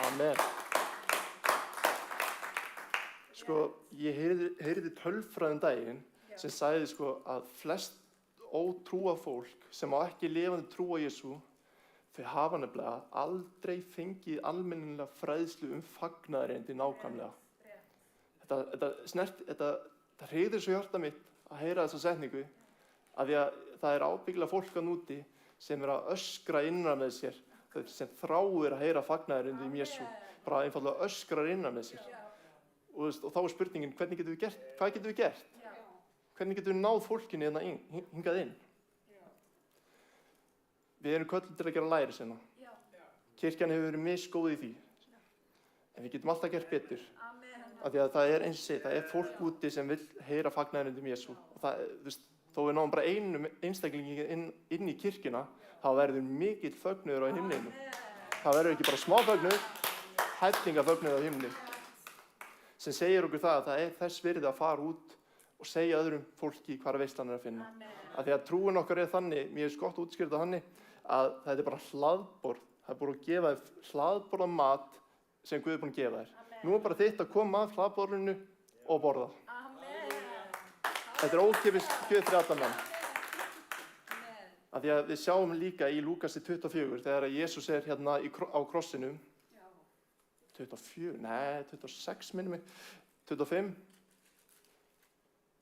Amen. Sko, ég heyrði tölfræðum daginn sem sagði að flest ótrúa fólk sem á ekki lifandi trú á Jesú, þau hafa nefnilega aldrei fengið almennilega fræðslu fagnaðareindi nákvæmlega. Þetta hreiðir svo hjarta mitt að heyra þessa setningu, af því að það er ábyggilega fólk að núti sem er að öskra innra með sér, sem þráir að heyra fagnaðareindi Jesú, bara einfaldlega öskrar innra með sér. Og þá er spurningin, hvað getum við gert? Hvernig getum við náð fólkinu hingað inn? Við erum kölluð til að gera læri sinna. Kirkjan hefur verið misgóð í því. En við getum alltaf gert betur. Af því að það er eins og segið, það er fólk úti sem vil heyra fagnaðarerindi Jesú. Og þó við náum bara einum einstaklingi inn í kirkjuna, þá verður mikill fögnuður á himninum. Það verður ekki bara smá fögnuður, hellinga-fögnuður á himni. Sem segir okkur það að það er þess virði að fara út og segja öðrum fólki hvar veislan er að finna. Af því að trúin okkar er þannig, mér er gott útskýrt á þannig, að þetta er bara hlaðborð. Það er búin að gefa þér hlaðborð af mat sem Guð er búin að gefa þér. Nú er bara þitt að koma að hlaðborðinu og borða. Þetta er ókeypis gjöf fyrir alla menn. Af því að við sjáum líka í Lúkasi 24, þegar Jesús er á krossinum. 24, nei, 26 minnum mig, 25.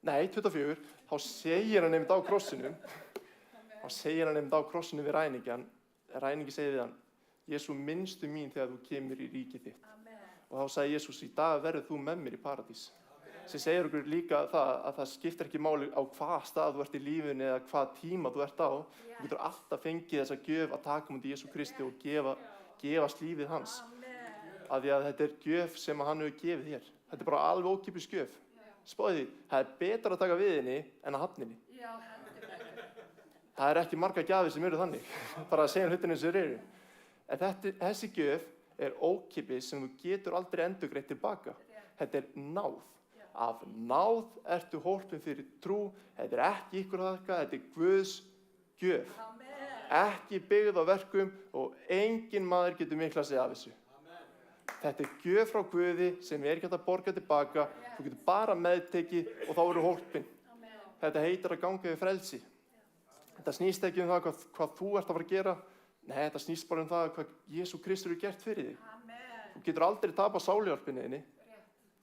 Nei, 24, þá segir hann einmitt á krossinum, við ræningjan, ræningi segir við hann, Jesú, minnstu mín þegar þú kemur í ríkið þitt. Og þá sagði Jesús, í dag verður þú með mér í paradís. Sem segir okkur líka það að það skiptir ekki máli á hvað stað þú ert í lífinu eða hvað tíma þú ert á. Þú getur alltaf fengið þessa gjöf að taka mútið Jesú Kristi og gefast lífið hans. Af því að þetta er gjöf sem hann hefur gefið þér. Þetta er bara alveg ókeypis gjöf. Spáðu því, það er betra að taka við henni en að hafna henni. Það er ekki margar gjafir sem eru þannig. Bara að segja hlutina eins og þeir eru. En þessi gjöf er ókeypis sem þú getur aldrei endurgreitt tilbaka. Þetta er náð. Af náð ertu hólpin fyrir trú. Þetta er ekki ykkur þakka, þetta er Guðs gjöf. Ekki byggð á verkum og enginn maður getur mikla að segja af þessu. Þetta er gjöf frá Guði sem er ekki hægt að borga tilbaka. Þú getur bara meðtekið og þá eru hólpin. Þetta heitir að ganga við frelsi. Þetta snýst ekki það hvað þú ert að fara að gera. Nei, þetta snýst bara það hvað Jesú Kristur hefur gert fyrir þig. Þú getur aldrei tapað sáluhjálpinni þinni.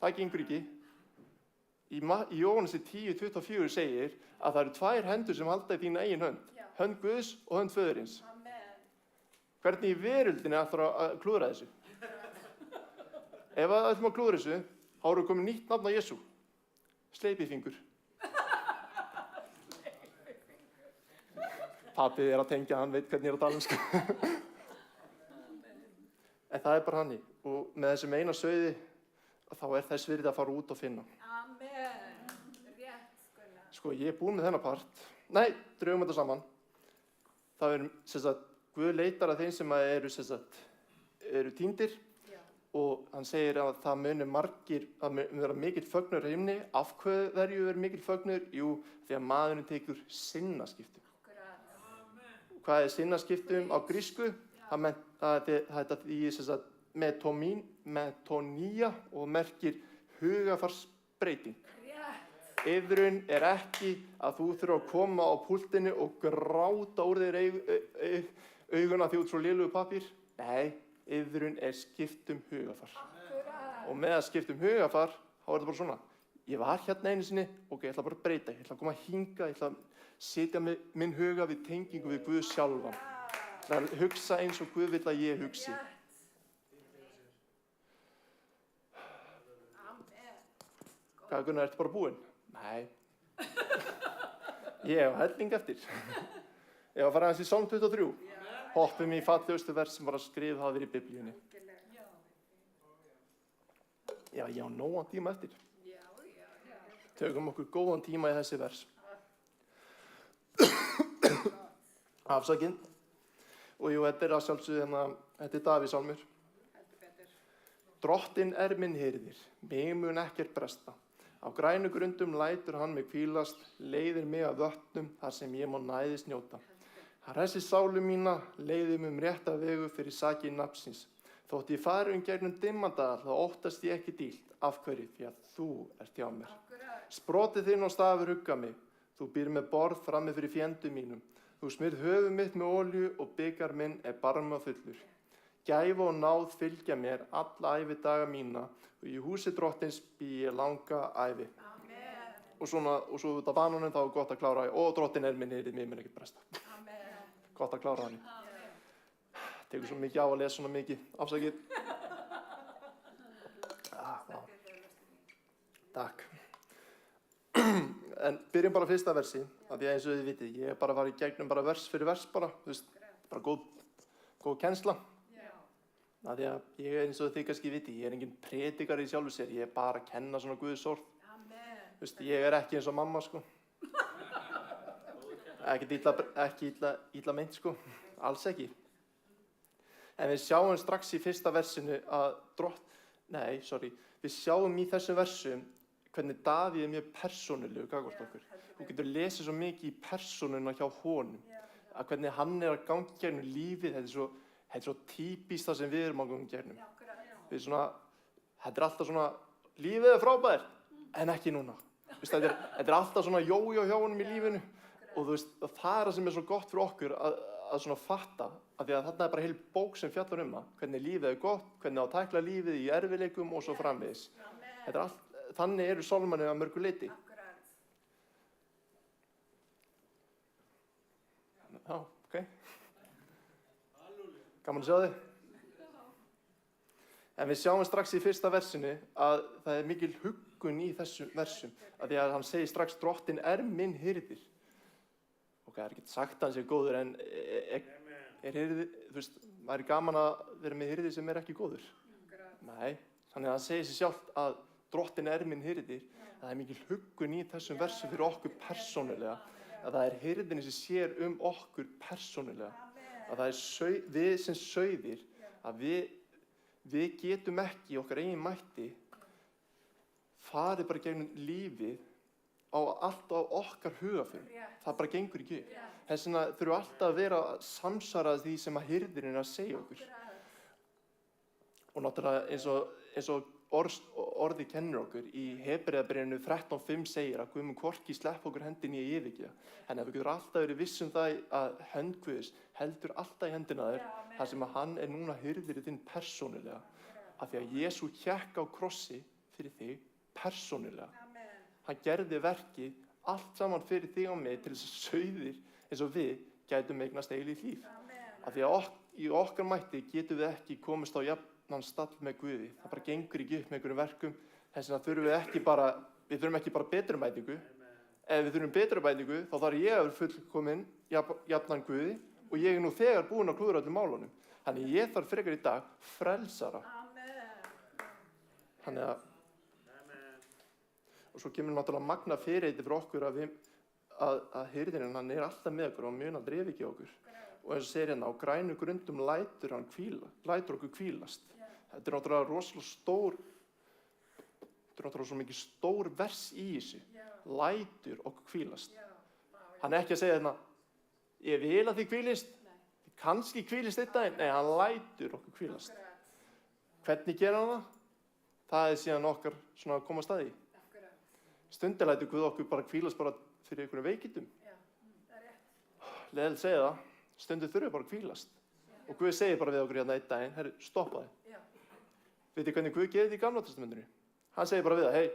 Það gengur ekki. Í Jóhannesi 10:24 segir að það eru 2 hendur sem halda í þína eigin hönd. Hönd Guðs og hönd föðurins. Hvernig í veröldinni ætlar að klúðra þessu? ef við ætlum að klúðra þessu, þá erum við komið nýtt nafn á Jesú. Sleipifingur. Pabbi að tengja, hann veit hvernig ég að tala sko. En það bara hannig. Og með þessum eina sauði, þá þess virði að fara út og finna. Amen. Rétt, Gunnar. Sko, ég búinn með þennan part. Nei, drögum þetta saman. Það Guð leitar að þeim sem eru týndir. Og hann segir að það muni vera mikill fögnuður í himni. Af hverju mikill fögnuður? Jú, því að maðurinn tekur sinnaskiptum. Hvað sinnaskiptum á grísku? Það þýðir metonía og merkir hugarfarsbreyting. Iðrun ekki að þú þurfa að koma á púltinu og gráta úr þér auguna því út frá lélugu pappír. Nei, iðrun skiptum hugafar. Og með að skiptum hugafar, þá þetta bara svona. Ég var hérna einu sinni, ok, ég ætla bara að breyta. Ég ætla að koma hinga, ég ætla að setja minn huga við tengingu við Guð sjálfan. Það að hugsa eins og Guð vill að ég hugsi. Hvað, Gunnar, ertu bara búinn? Nei. Ég hef helling eftir. Ég var að fara aðeins í Psalm 23. Hoppum í fallegustu vers sem var að skrifa hafa verið í Biblíunni. Já, ég á nógan tíma eftir. Tökum okkur góðan tíma í þessi vers. Afsakið. Og jú, þetta að sjálfsögðu þetta Davíðssálmur. Drottinn minn hirðir, mig mun ekkert bresta. Á grænu grundum lætur hann mig hvílast, leiðir mig að vötnum þar sem ég má næðis njóta. Hann hressir sálu mína, leiðir mig rétta vegu fyrir sakir nafnsins. Þótt ég fari gegnum dimmandal, þá óttast ég ekki dýlt. Af hverju? Því að þú ert hjá mér. Sprotið þinn og stafur hugga mig. Þú býr með borð frammi fyrir fjendum mínum. Þú smyrð höfuð mitt með olíu og bikar minn barmafullur. Gæfa og náð fylgja mér alla ævidaga mína og í húsi Drottins bý ég langa ævi. Amen. Og svo út af bananum þá gott að klára og Drottinn minn hirðir, mig mun ekkert bresta. Amen. Gott að klára hann. Tekur svo mikið á að lesa svona mikið. Afsakið. Takk. En byrjum bara fyrsta versi, af því að eins og þið vitið, ég bara var í gegnum bara vers fyrir vers bara, þú veist, bara góð kennsla. Af því að ég eins og þið kannski vitið, ég engin predikari í sjálfu sér, ég bara að kenna svona Guðs orð. Þú veist, ég ekki eins og mamma, sko. Ekki illa meint, sko, alls ekki. En við sjáum strax í fyrsta versinu að við sjáum í þessum versum hvernig Davíð mjög persónulegur gagnvart okkur. Þú getur lesið svo mikið í persónuna hjá honum. Að hvernig hann að ganga gegnum lífið, þetta er svo típist það sem við erum að ganga gegnum. Þetta alltaf svona, lífið frábært, en ekki núna. Þetta alltaf svona jójó hjá honum í lífinu. Og það það sem svo gott fyrir okkur að svona fatta, af því að þarna bara heil bók sem fjallar það, hvernig lífið gott, hvernig á að tækla lífið í erfiðleikum og svo framvegis. Þannig eru sálmarnir að mörgu leyti. Já, ok. Gaman að sjá þig. En við sjáum strax í fyrsta versinu að það mikil huggun í þessum versum. Af því að hann segir strax, Drottinn minn hirðir. Ok, það ekki sagt að hann sé góður, en hirðir, þú veist, maður gaman að vera með hirði sem ekki góður. Nei, þannig að hann segir sér sjálft að Drottinn minn hirðir, að það mikil huggun í þessum versum fyrir okkur persónulega, að það hirðinni sem sér okkur persónulega, að það við sem sauðir, að við getum ekki okkar eigin mætti farið bara gegnum lífið á allt á okkar hugafyrir. Það bara gengur ekki. Þess vegna þurfum alltaf að vera samsvarað því sem að hirðirinn að segja okkur. Og náttúrulega eins og orði kennir okkur í Hebreabréfinu 13:5 segir að Guð mun hvorki sleppa okkur hendinni í yfirgefa. En ef við getum alltaf verið viss það að hönd Guðs heldur alltaf í hendina þér, þar sem að hann núna hirðir þinn persónulega. Af því að Jesú hékk á krossi fyrir þig persónulega. Hann gerði verkið allt saman fyrir þig og mig til þess að sauðir eins og við gætum eignast eilíft líf. Af því að í okkar mætti getum við ekki komist á jafnan stall með Guði. Það bara gengur ekki upp með einhverjum verkum. Þess vegna þurfum við þurfum ekki bara betrumbætingu. Ef við þurfum betrumbætingu, þá þarf ég að vera fullkominn jafnan Guði og ég nú þegar búinn að klúðra öllum málunum. Þannig ég þarf frekar í dag frelsara. Þannig að og svo kemur náttúrulega magna fyrirheiti fyrir okkur að hirðirinn, hann alltaf með okkur og mun aldrei yfirgefa okkur. Og eins og segir hérna, á grænu grundum lætur okkur hvílast. Þetta er náttúrulega rosalega svo mikið stór vers í þessu. Lætur okkur hvílast. Hann er ekki að segja hérna, ég vil að þið hvílist, kannski hvílist einn daginn. Nei, hann lætur okkur hvílast. Hvernig gerir hann það? Það er síðan okkar svona að koma að staði. Stundum lætur Guð okkur bara hvílast bara fyrir einhverjum veikindum. Leðilegt segja það, stundum þurfum við bara að hvílast. Og Guð segir bara við okkur hérna einn daginn, herri, stoppa þig. Vitið hvernig Guð gerir þetta í Gamla testamentinu? Hann segir bara við það, hei,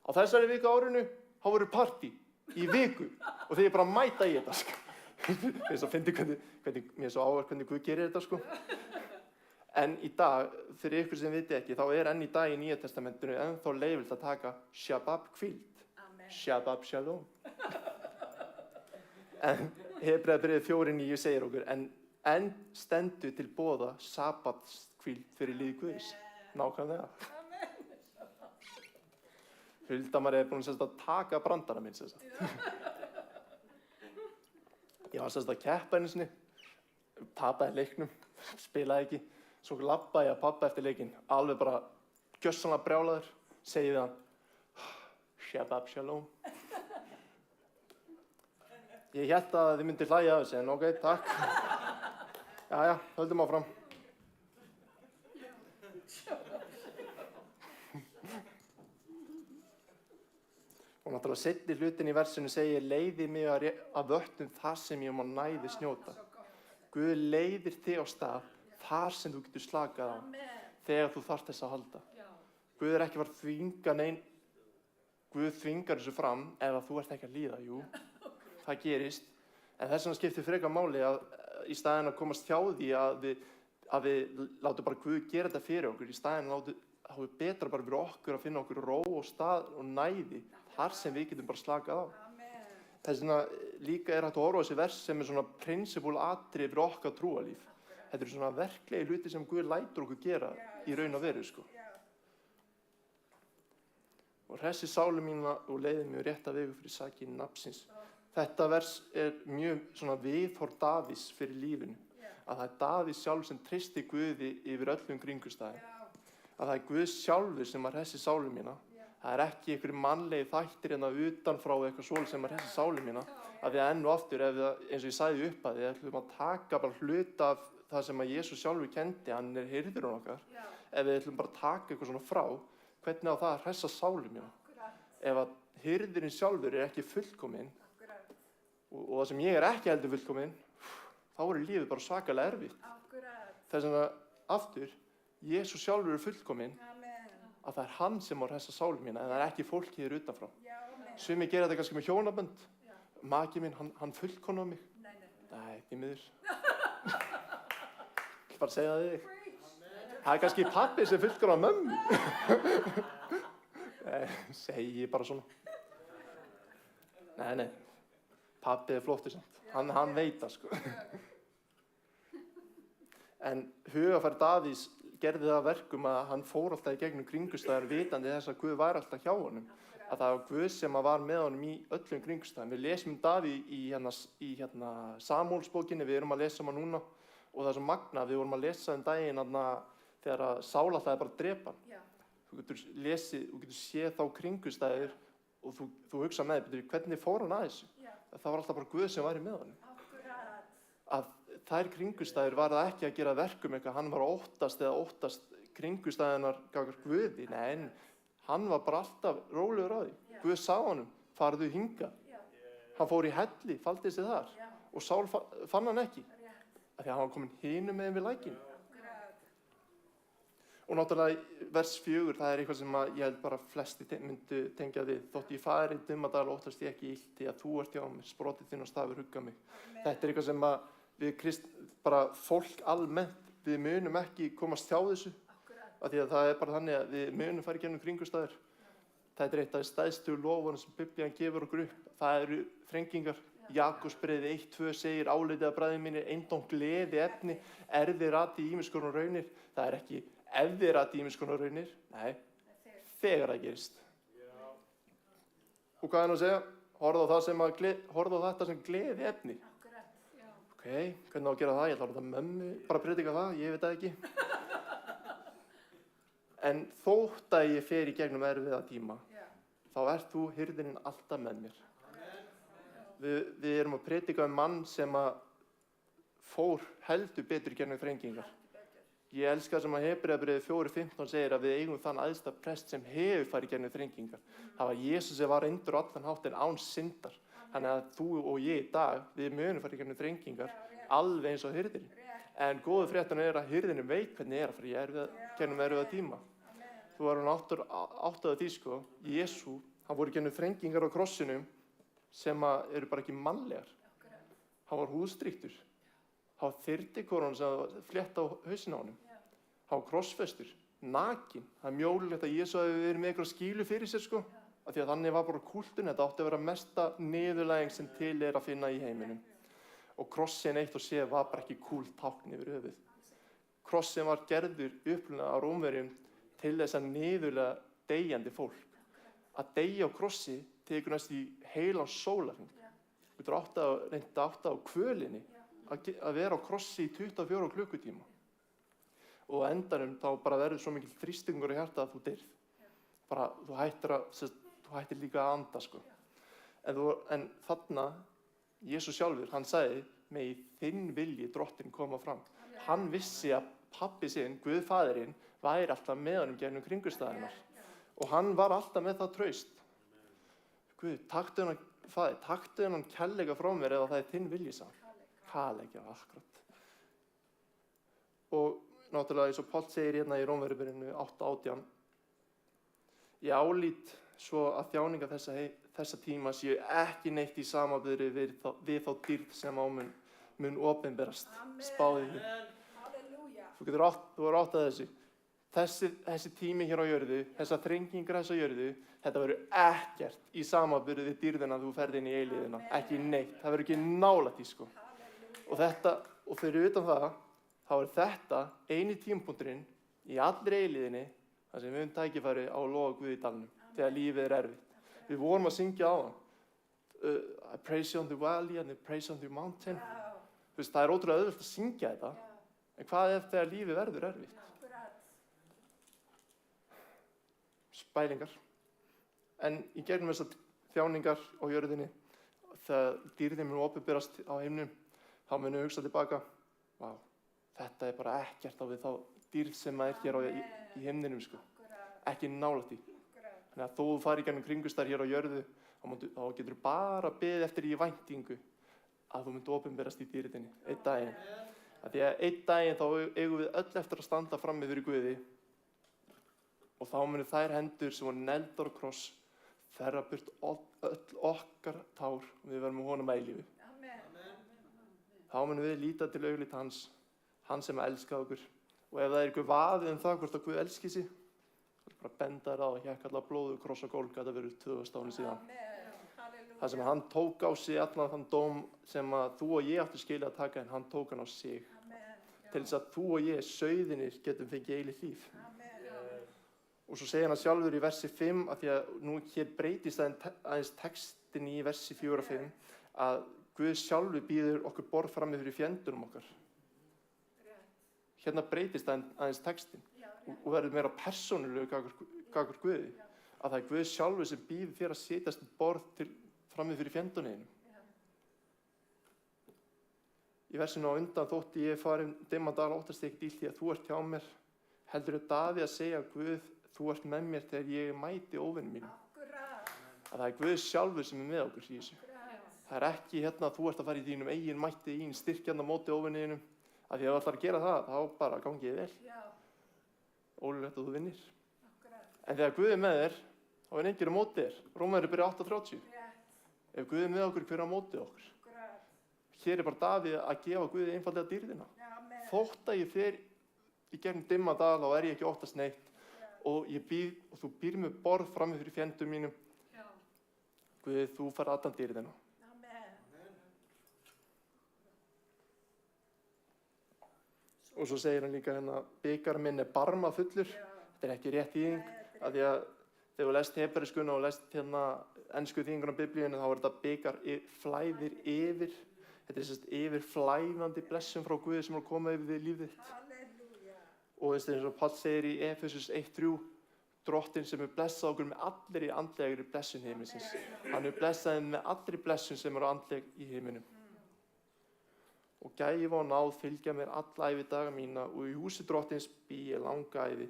á þessari viku árinu, þá verður partí í viku og þið er bara að mæta í þetta, sko. Mér er svo fyndið mér er svo áhugavert hvernig Guð gerir þetta, sko. En í dag, fyrir ykkur sem viti ekki, þá er enn í dag í Nýja testamentinu ennþá leyfilegt að taka Shabbat hvíld. Shabbat shalom. En Hebreabréfið 4:9 segir okkur, en stendur til boða sabbatshvíld fyrir lið Guðs. Nákvæmlega. Huldamar er búin að taka brandara minn. Ég var að keppa einu sinni, tapaði leiknum, spilaði ekki. Svo labbaði ég að pabba eftir leikinn, alveg bara gjörsamlega brjálaður, segi við hann, Shabbat shalom. Ég hélt að þið myndir hlæja af þessu, en ok, takk. Jæja, höldum áfram. Og náttúrulega seinni hlutin í versinu segir, leiði mig að vötnum þar sem ég má næðis njóta. Guð leiðir þig á stað þar sem þú getur slakað á, þegar þú þarft þess að halda. Guð er ekki að þvinga neinn, Guð þvingar þessu fram ef að þú ert ekki að líða, jú, það gerist. En þess vegna skiptir frekar máli að í staðinn að komast hjá því að við látum bara Guð gera þetta fyrir okkur, í staðinn þá er betra bara fyrir okkur að finna okkur ró og stað og næði þar sem við getum bara slakað á. Þess vegna líka er hægt að horfa á þessi vers sem er svona prinsipúl atriði fyrir okkar trúarlíf. Þetta eru svona verklegi hluti sem Guð lætur okkur gera í raun og veru, sko. Og hressi sálu mína og leiði mig rétta vegu fyrir sakir nafnsins. Þetta vers er mjög svona viðhorf Davíðs fyrir lífinu. Að það er Davíð sjálf sem treysti Guði yfir öllum kringumstæðum. Að það er Guð sjálfur sem að hressi sálu mína. Það er ekki einhverjir mannlegi þættir hérna utanfrá eitthvað svoleiðis sem að hressi sálu mína. Að við enn og aftur, eins og ég sagði upp að við ætlum að taka bara hluta af það sem að Jesús sjálfur kendi, hann er hirðurinn okkar. Ef við ætlum bara að taka eitthvað svona frá, hvernig á það að hressa sálu mína? Ef að hirðurinn sjálfur er ekki fullkominn og það sem ég er ekki heldur fullkominn, þá er lífið bara svakalega erfitt. Þess vegna aftur, Jesús sjálfur er fullkominn, að það er hann sem á að hressa sálu mína, en það er ekki fólkið hér utanfrá. Sumir gera þetta kannski með hjónabönd. Maki minn, hann fullkomnar mig. Nei, því miður. Ég bara segja það þig. Það er kannski pabbi sem fullkomnar mömmu. Segi bara svona. Nei. Pabbi er flottur samt. Hann veit það, sko. En hugafær Davíðs gerði það verkum að hann fór alltaf í gegnum kringumstæður vitandi þess að Guð var alltaf hjá honum. Að það var Guð sem var með honum í öllum kringumstæðum. Við lesum Davíð í Samúelsbókinni, við erum að lesa hana núna. Og það er svo magna, við vorum að lesa daginn þegar Sál ætlaði bara að drepa hann. Þú getur séð þá kringumstæður og þú hugsa með þér, hvernig fór hann að þessu? Það var alltaf bara Guð sem var með honum. Að þær kringumstæður var það ekki að gera verkum eitthvað, hann var að óttast kringumstæðunar gagnvart Guði. Nei, hann var bara alltaf rólegur á því. Guð sá honum, farðu hingað. Hann fór í helli, faldi sig þar og Sál fann hann ekki. Af því að hann var komin hinum megin við lækinn. Og náttúrulega vers 4, það er eitthvað sem ég held bara flesti myndu tengja við. Þótt ég fari í dimmadal óttast ég ekki illt, því að þú ert hjá mér, sprotið þinn og stafur hugga mig. Þetta er eitthvað sem við bara fólk almennt, við munum ekki komast hjá þessu. Af því að það er bara þannig að við munum fara í gegnum kringumstæður. Þetta er eitt af stærstu lofunum sem Biblían gefur okkur upp. Það eru þrengingar. Jakobsbréfið 1:2 segir áleitið að bræður mínir, eintóm gleði efni, er þið rati í ýmiss konar raunir. Það er ekki ef þið rati í ýmiss konar raunir, nei, þegar það gerist. Og hvað er hann að segja? Horfðu á þetta sem gleði efni. Ok, hvernig á að gera það? Ég ætla að láta mömmu bara predika það, ég veit það ekki. En þótt að ég fer í gegnum erfiða tíma, þá ert þú hirðirinn alltaf með mér. Við erum að predika mann sem að fór heldur betur í gegnum þrengingar. Ég elska sem að Hebreabréfið 4:15 segir að við eigum þann æðsta prest sem hefur farið í gegnum þrengingar. Það var Jesús sem var reyndur á allan hátt en án syndar. Þannig að þú og ég í dag, við munum farið í gegnum þrengingar alveg eins og hirðirinn. En góðu fréttan er að hirðirinn veit hvernig að fara í gegnum erfiða tíma. Þú var hann áttað því sko, Jesú, hann voru í gegnum þrengingar á krossinum sem eru bara ekki mannlegar. Hann var húðstrýktur. Hann var þyrnikorn sem flétta á hausinn á honum. Hann var krossfestur, nakinn. Það er mjólulegt að Jesú hafi verið með eitthvað skýlu fyrir sér sko. Af því að þannig var bara kúltun. Þetta átti að vera mesta niðurlæging sem til er að finna í heiminum. Og krossin eitt og séð var bara ekki kúlt tákn yfir höfuð. Krossin var gerður upprunalega á Rómverjum til þess að niðurlega deyjandi fólk. Að deyja á krossi tekur næst í heilan sólarhring. Þú getur reynda átt á kvölinni að vera á krossi í 24 klukkutíma. Og á endanum þá bara verður svo mikil þrýstingur í hjarta að þú deyrð. Bara þú hættir líka að anda sko. En þarna, Jesús sjálfur, hann sagði, megi þinn vilji drottinn koma fram. Hann vissi að pabbi sinn, Guð faðirinn, væri alltaf með honum gegnum kringumstæðurnar. Og hann var alltaf með það traust. Guð, taktu þennan kærleika frá mér eða það er þinn vilji sá. Kærleika, akkurat. Og náttúrulega eins og Páll segir hérna í Rómverjabréfinu 8:18. Ég álít svo að þjáningar þessa tíma séu ekki neitt í samanburði við þá dýrð sem á mun opinberast. Spáði því. Þú er átt að þessu. Þessi tími hér á jörðu, þessar þrengingar þessa jörðu, þetta verður ekkert í samanburði við dýrðina þú ferð inn í eilíðina. Ekki neitt. Það verður ekki nálægt í sko. Og fyrir utan það, þá er þetta eini tímapunkturinn í allri eilíðinni þar sem við höfum tækifæri á að lofa Guð í dalnum þegar lífið er erfitt. Við vorum að syngja á hann. I praise you on the valley and I praise you on the mountain. Það er ótrúlega auðvelt að syngja þetta. En hvað ef þegar lífið verður erfitt? Spælingar. En í gegnum þessar þjáningar á jörðinni, þegar dýrðin mun opinberast á heimnum, þá munum við hugsa tilbaka, vá, þetta er bara ekkert á við þá dýrð sem er hér í heimninum sko. Ekki nálægt í. Þannig að þó þú fari í gegnum kringumstæður hér á jörðu, þá getur þú bara beðið eftir í væntingu að þú munt opinberast í dýrðinni, einn daginn. Því að einn daginn þá eigum við öll eftir að standa frammi fyrir Guði og þá munu þær hendur sem voru negldar á kross þerra burt öll okkar tár og við verðum með honum að eilífu. Þá munum við líta til augliti hans, hann sem elskaði okkur. Og ef það er eitthvað vaðið það hvort að Guð elski sig, þá er bara benda þér á að hékk allar blóðu kross á Gólgata verið 2000 árum síðan. Það sem hann tók á sig allan þann dóm sem að þú og ég áttu skilja að taka en hann tók hann á sig. Til þess að þú og ég, sauðinir, getum fengið eilíft líf. Og svo segir hann sjálfur í versi 5 að því að nú hér breytist aðeins textin í versi 4 og 5 að Guð sjálfur býður okkur borð frammi fyrir fjendunum okkar. Hérna breytist aðeins textin og verður meira persónulegu gagnvart Guði. Að það er Guð sjálfur sem býður þér að setjast borð frammi fyrir fjendunum. Í versinu á undan þótti ég farin dimman dag óttast ekkert í því að þú ert hjá mér. Heldur er Davíð að segja Guð, þú ert með mér þegar ég mæti óvinum mínum. Að það er Guð sjálfur sem er með okkur í þessu. Það er ekki hérna að þú ert að fara í þínum eigin mætti, þín styrkjanda móti óvininum. Að því að þú ætlar að gera það, þá bara gangi þér vel. Ólulegt að þú vinnir. En þegar Guð er með þér, þá er enginn á móti þér. Rómverjabréfið 8:30. Ef Guð er með okkur, hver er á móti okkur? Hér er bara Davíð að gefa Guði einfaldlega dýrðina. Þótt að ég fer í gegnum dimma dal, þá ég ekki óttast neitt. Og þú býr með borð frammi fyrir fjendum mínum. Guð, þú fær allan dýrðina. Og svo segir hann líka hérna, bikar minn barma fullur. Þetta ekki rétt þýðing, af því að þegar þú lest hebreiskuna og lest hérna ensku þýðinguna biblíunni, þá þetta bikar flæðir yfir. Þetta sérst yfirflæðandi blessun frá Guði sem koma yfir lífið þitt. Og eins og Páll segir í Efesus 1:3, Drottinn sem blessað okkur með allri andlegri blessun heimsins. Hann blessaði með allri blessun sem andleg í heiminum. Og gæfa og náð fylgja mér alla ævidaga mína og í húsi Drottins bý ég langa ævi.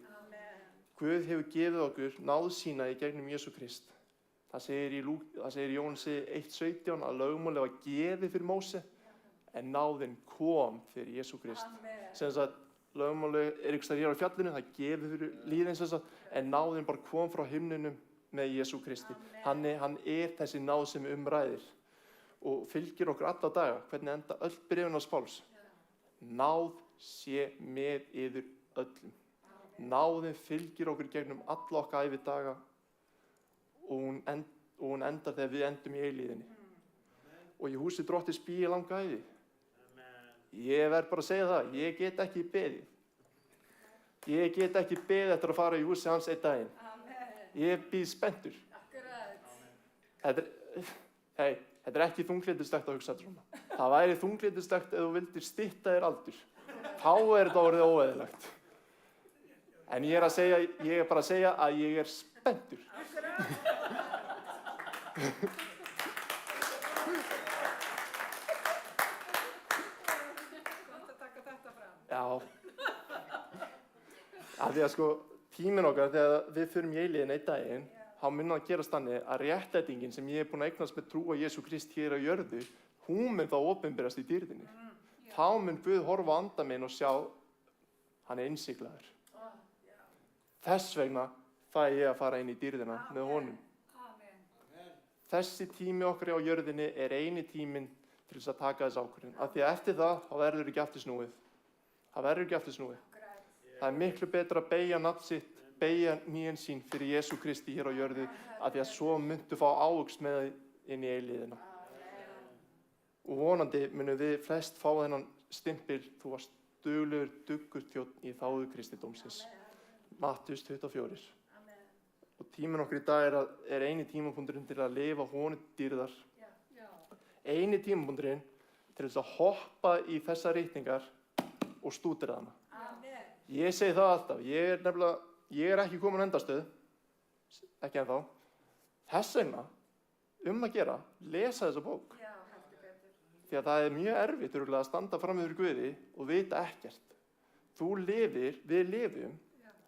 Guð hefur gefið okkur náð sína í gegnum Jesú Krist. Það segir í Jóhansi 1:17 að lögmálið var gefið fyrir Móse, en náðin kom fyrir Jesú Krist. Sem sagt, lögmálið ykkur staðar hér á fjallinu, það gefið fyrir líðin sem sagt, en náðin bara kom frá himninum með Jesú Kristi. Hann þessi náð sem umræðir og fylgir okkur alla daga. Hvernig enda öll bréfin hans Páls? Náð sé með yður öllum. Náðin fylgir okkur gegnum alla okkar ævidaga og hún endar þegar við endum í eilíðinni. Og í húsi Drottins bý ég langa ævi. Ég verð bara að segja það, ég get ekki beðið. Ég get ekki beðið eftir að fara í húsi hans einn daginn. Ég bíð spenntur. Þetta ekki þunglyndisstakt að hugsa þetta svona. Það væri þunglyndisstakt ef þú vildir stytta þér aldur. Þá þetta orðið óeðlilegt. En ég er bara að segja að ég er spenntur. Já. Af því að sko, tíminn okkar, þegar við förum í eilíðina einn daginn, þá mun það gerast þannig að réttlætingin sem ég búinn að eignast með trú á Jesú Krist hér á jörðu, hún mun þá opinberast í dýrðinni. Þá mun Guð horfa á anda minn og sjá, hann innsiglaður. Þess vegna fæ ég að fara inn í dýrðina með honum. Þessi tími okkar á jörðinni er eini tíminn til þess að taka þess ákvörðun. Af því að eftir það, þá verður ekki aftur snúið. Það verður ekki aftur snúið. Það er miklu betra að beygja nafn sitt, beygja nýjan sín fyrir Jesú Kristi hér á jörðu, af því að svo muntu fá ávöxt með inn í eilíðina. Og vonandi munum við flest fá þennan stimpil, þú varst duglegur, duggur þjónn í þágu kristindómsins. Mattheus 24. Og tíminn okkur í dag er eini tímapunkturinn til að lifa honum dýrðar. Eini tímapunkturinn til þess að hoppa í þessar rýtningar og stúdera hana. Ég segi það alltaf, ég er ekki komin á endastöð, ekki ennþá. Þess vegna, að gera, lesa þessa bók. Því að það er mjög erfitt að standa fram yfir Guði og vita ekkert. Við lifum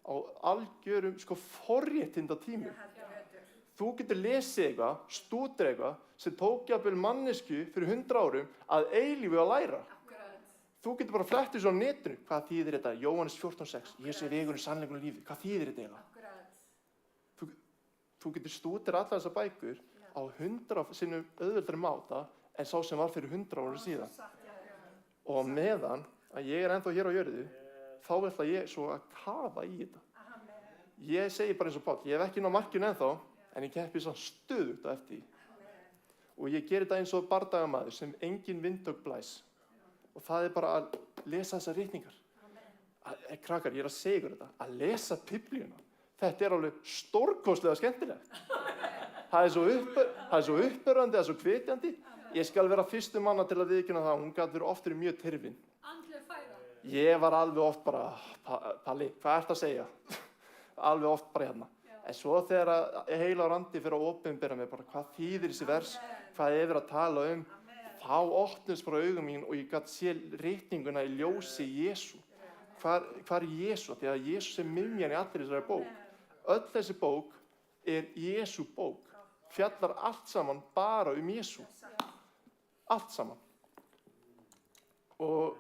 á algjörum forréttinda tímum. Þú getur lesið eitthvað, stúdera eitthvað, sem tók jafnvel mannesku fyrir 100 árum að eilífu að læra. Þú getur bara flett þessu á netinu. Hvað þýðir þetta? Jóhannes 14:6. Jesú er vegurinn, sannleikurinn og lífið. Hvað þýðir þetta eiginlega? Þú getur stúdera allar þessar bækur á 100 sinnum auðveldari máta en sá sem var fyrir 100 árum síðan. Og meðan að ég er ennþá hér á jörðu, þá ætla ég svo að kafa í þetta. Ég segi bara eins og Páll, ég hef ekki náð markinu ennþá, en ég keppi svo stöðugt á eftir því. Og ég gerir þetta eins og bardagamaður sem engin vindögg blæs. Og það er bara að lesa þessar ritningar. Krakkar, ég er að segja ykkur þetta, að lesa Biblíuna. Þetta er alveg stórkostlega skemmtilegt. Það er svo uppörvandi, það er svo hvetjandi. Ég skal vera fyrstu manna til að viðurkenna það, hún gat verið oft verið mjög tyrfin. Andleg fæða. Ég var alveg oft bara, Palli, hvað ertu að segja? Alveg oft bara hérna. En svo þegar heila randi fyrir að opinbera mig, bara hvað þýðir þessi vers, hvað er verið að tala þá opnust bara augum mín og ég gat sé ritninguna í ljósi Jesú. Hvar er Jesú? Því að Jesús er miðjan í allir þessari bók. Öll þessi bók er Jesú bók. Fjallar allt saman bara Jesú. Allt saman. Og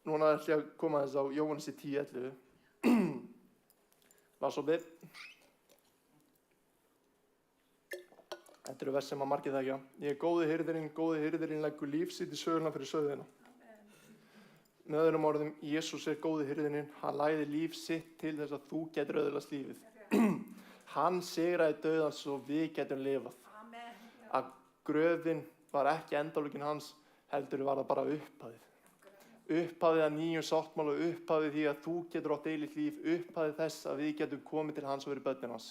núna ætla ég að koma þess á Jóhannes 10:11. Var svo við. Þetta eru vers sem að margir þekkja. Ég er góði hirðirinn leggur líf sitt í söguna fyrir sauðina. Með öðrum orðum, Jesús góði hirðinin, hann lagði líf sitt til þess að þú getur öðlast lífið. Hann sigraði dauðan svo við getum lifað. Að gröfin var ekki endalókin hans, heldur var það bara upphafið. Upphafið að nýjum sáttmála, upphafið því að þú getur átt eilíft líf, upphafið þess að við getum komið til hans og verið börnin hans.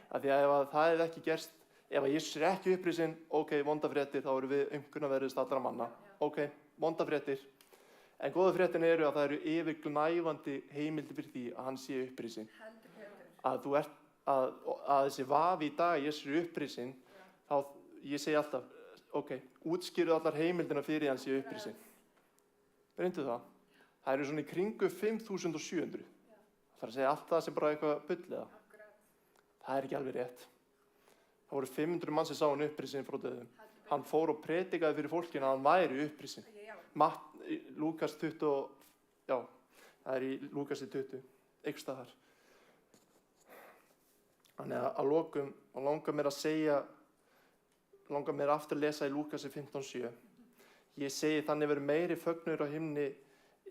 Af því að ef það hefði ekki gerst, ef að Jesús ekki upprisinn, ok, vondafréttir, þá erum við umkunnaverðist allra manna. Ok, vondafréttir. En góða fréttin eru að það eru yfirgnæfandi heimildir fyrir því að hann sé upprisinn. Að þessi vafi í dag, Jesús upprisinn, þá ég segi alltaf, ok, útskýrðu allar heimildina fyrir hann sé upprisinn. Reyndu það. Það eru svona í kringu 5.700. Það að segja allt það sem bara eitthvað bulliða. Það er ekki alveg rétt. Það voru 500 mann sem sá hann upprisinn frá döðum. Hann fór og predikaði fyrir fólkinu að hann væri upprisinn. Lúkas 20, já, það er í Lúkasi 20, einhvers staðar. Þannig að lokum, og langar mér aftur að lesa í Lúkasi 15:7. Ég segi þannig verður meiri fögnuður á himni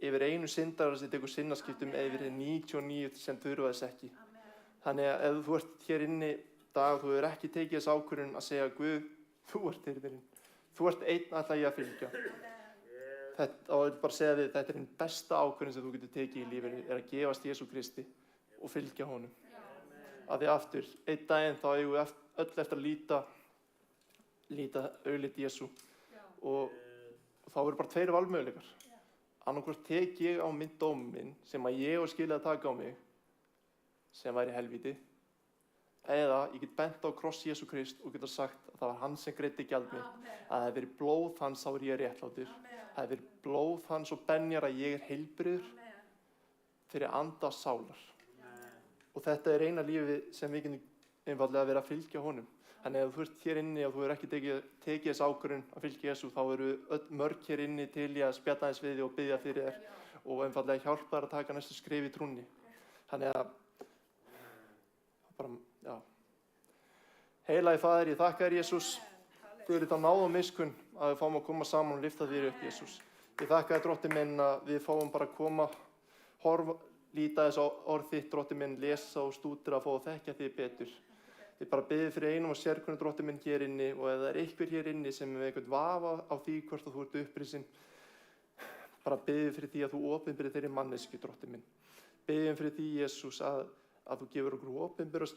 yfir einu syndara sem tekur sinnaskiptum eða yfir 99 sem þurfa þess ekki. Þannig að ef þú ert hér inni dag og þú hefur ekki tekið þess ákvörðun að segja Guð, þú ert hirðirinn. Þú ert einn ætla ég að fylgja. Og ég bara segja þið, þetta er einn besta ákvörðun sem þú getur tekið í lífinu, er að gefast Jesú Kristi og fylgja honum. Að því aftur, einn daginn þá eigum við öll eftir að líta augliti Jesú. Og þá eru bara tveir valmöguleikar. Annaðhvort tek ég á minn dóm minn sem að ég var skilið að taka á mig, sem væri helvíti, eða ég get bent á kross Jesú Krist og geta sagt að það var hann sem greiddi gjald mitt, að það hefur verið blóð hans þá er ég réttlátur, það hefur verið blóð hans og benjar að ég er heilbrigður fyrir anda og sálar. Og þetta er eina lífið sem við getum einfaldlega verið að fylgja honum. Þannig ef þú ert hér inni og þú hefur ekki tekið þess ákvörðun að fylgja Jesú, þá eru mörg hér inni til í að spjalla aðeins við þig og biðja fyrir þér og einfaldlega hjálpa þér að taka næstu skref í trúnni. Þannig að, já. Heilagi Faðir, ég þakka þér Jesús fyrir þetta náð og miskunn að við fáum að koma saman og lyfta þér upp Jesús. Ég þakka þér Drottinn minn að við fáum bara að koma, líta þess á orð þitt Drottinn minn, lesa og stúdra að fá að þekkja þig betur. Ég bara biði fyrir einum og sérkunnum Drottinn minn hér inni og ef það er einhver hér inni sem er eitthvað vafa á því hvort þú ert upprisinn, bara biði fyrir því að þú opinberir þeirri manneski Drottinn minn. Biðjum fyrir því Jesús að þú gefur okkur opinbera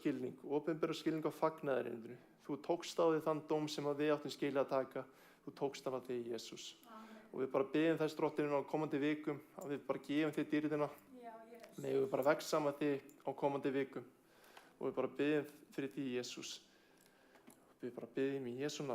skilning á fagnaðarindinu. Þú tókst á þig þann dóm sem að við áttum skilið að taka, þú tókst af þig Jesús. Og við bara biðjum þess Drottinn minn á komandi vikum að við bara gefum þig dýrðina, megum við bara vexa með þig á komandi vikum. Og við bara biðjum fyrir því Jesús. Við bara biðjum í Jesú nafni.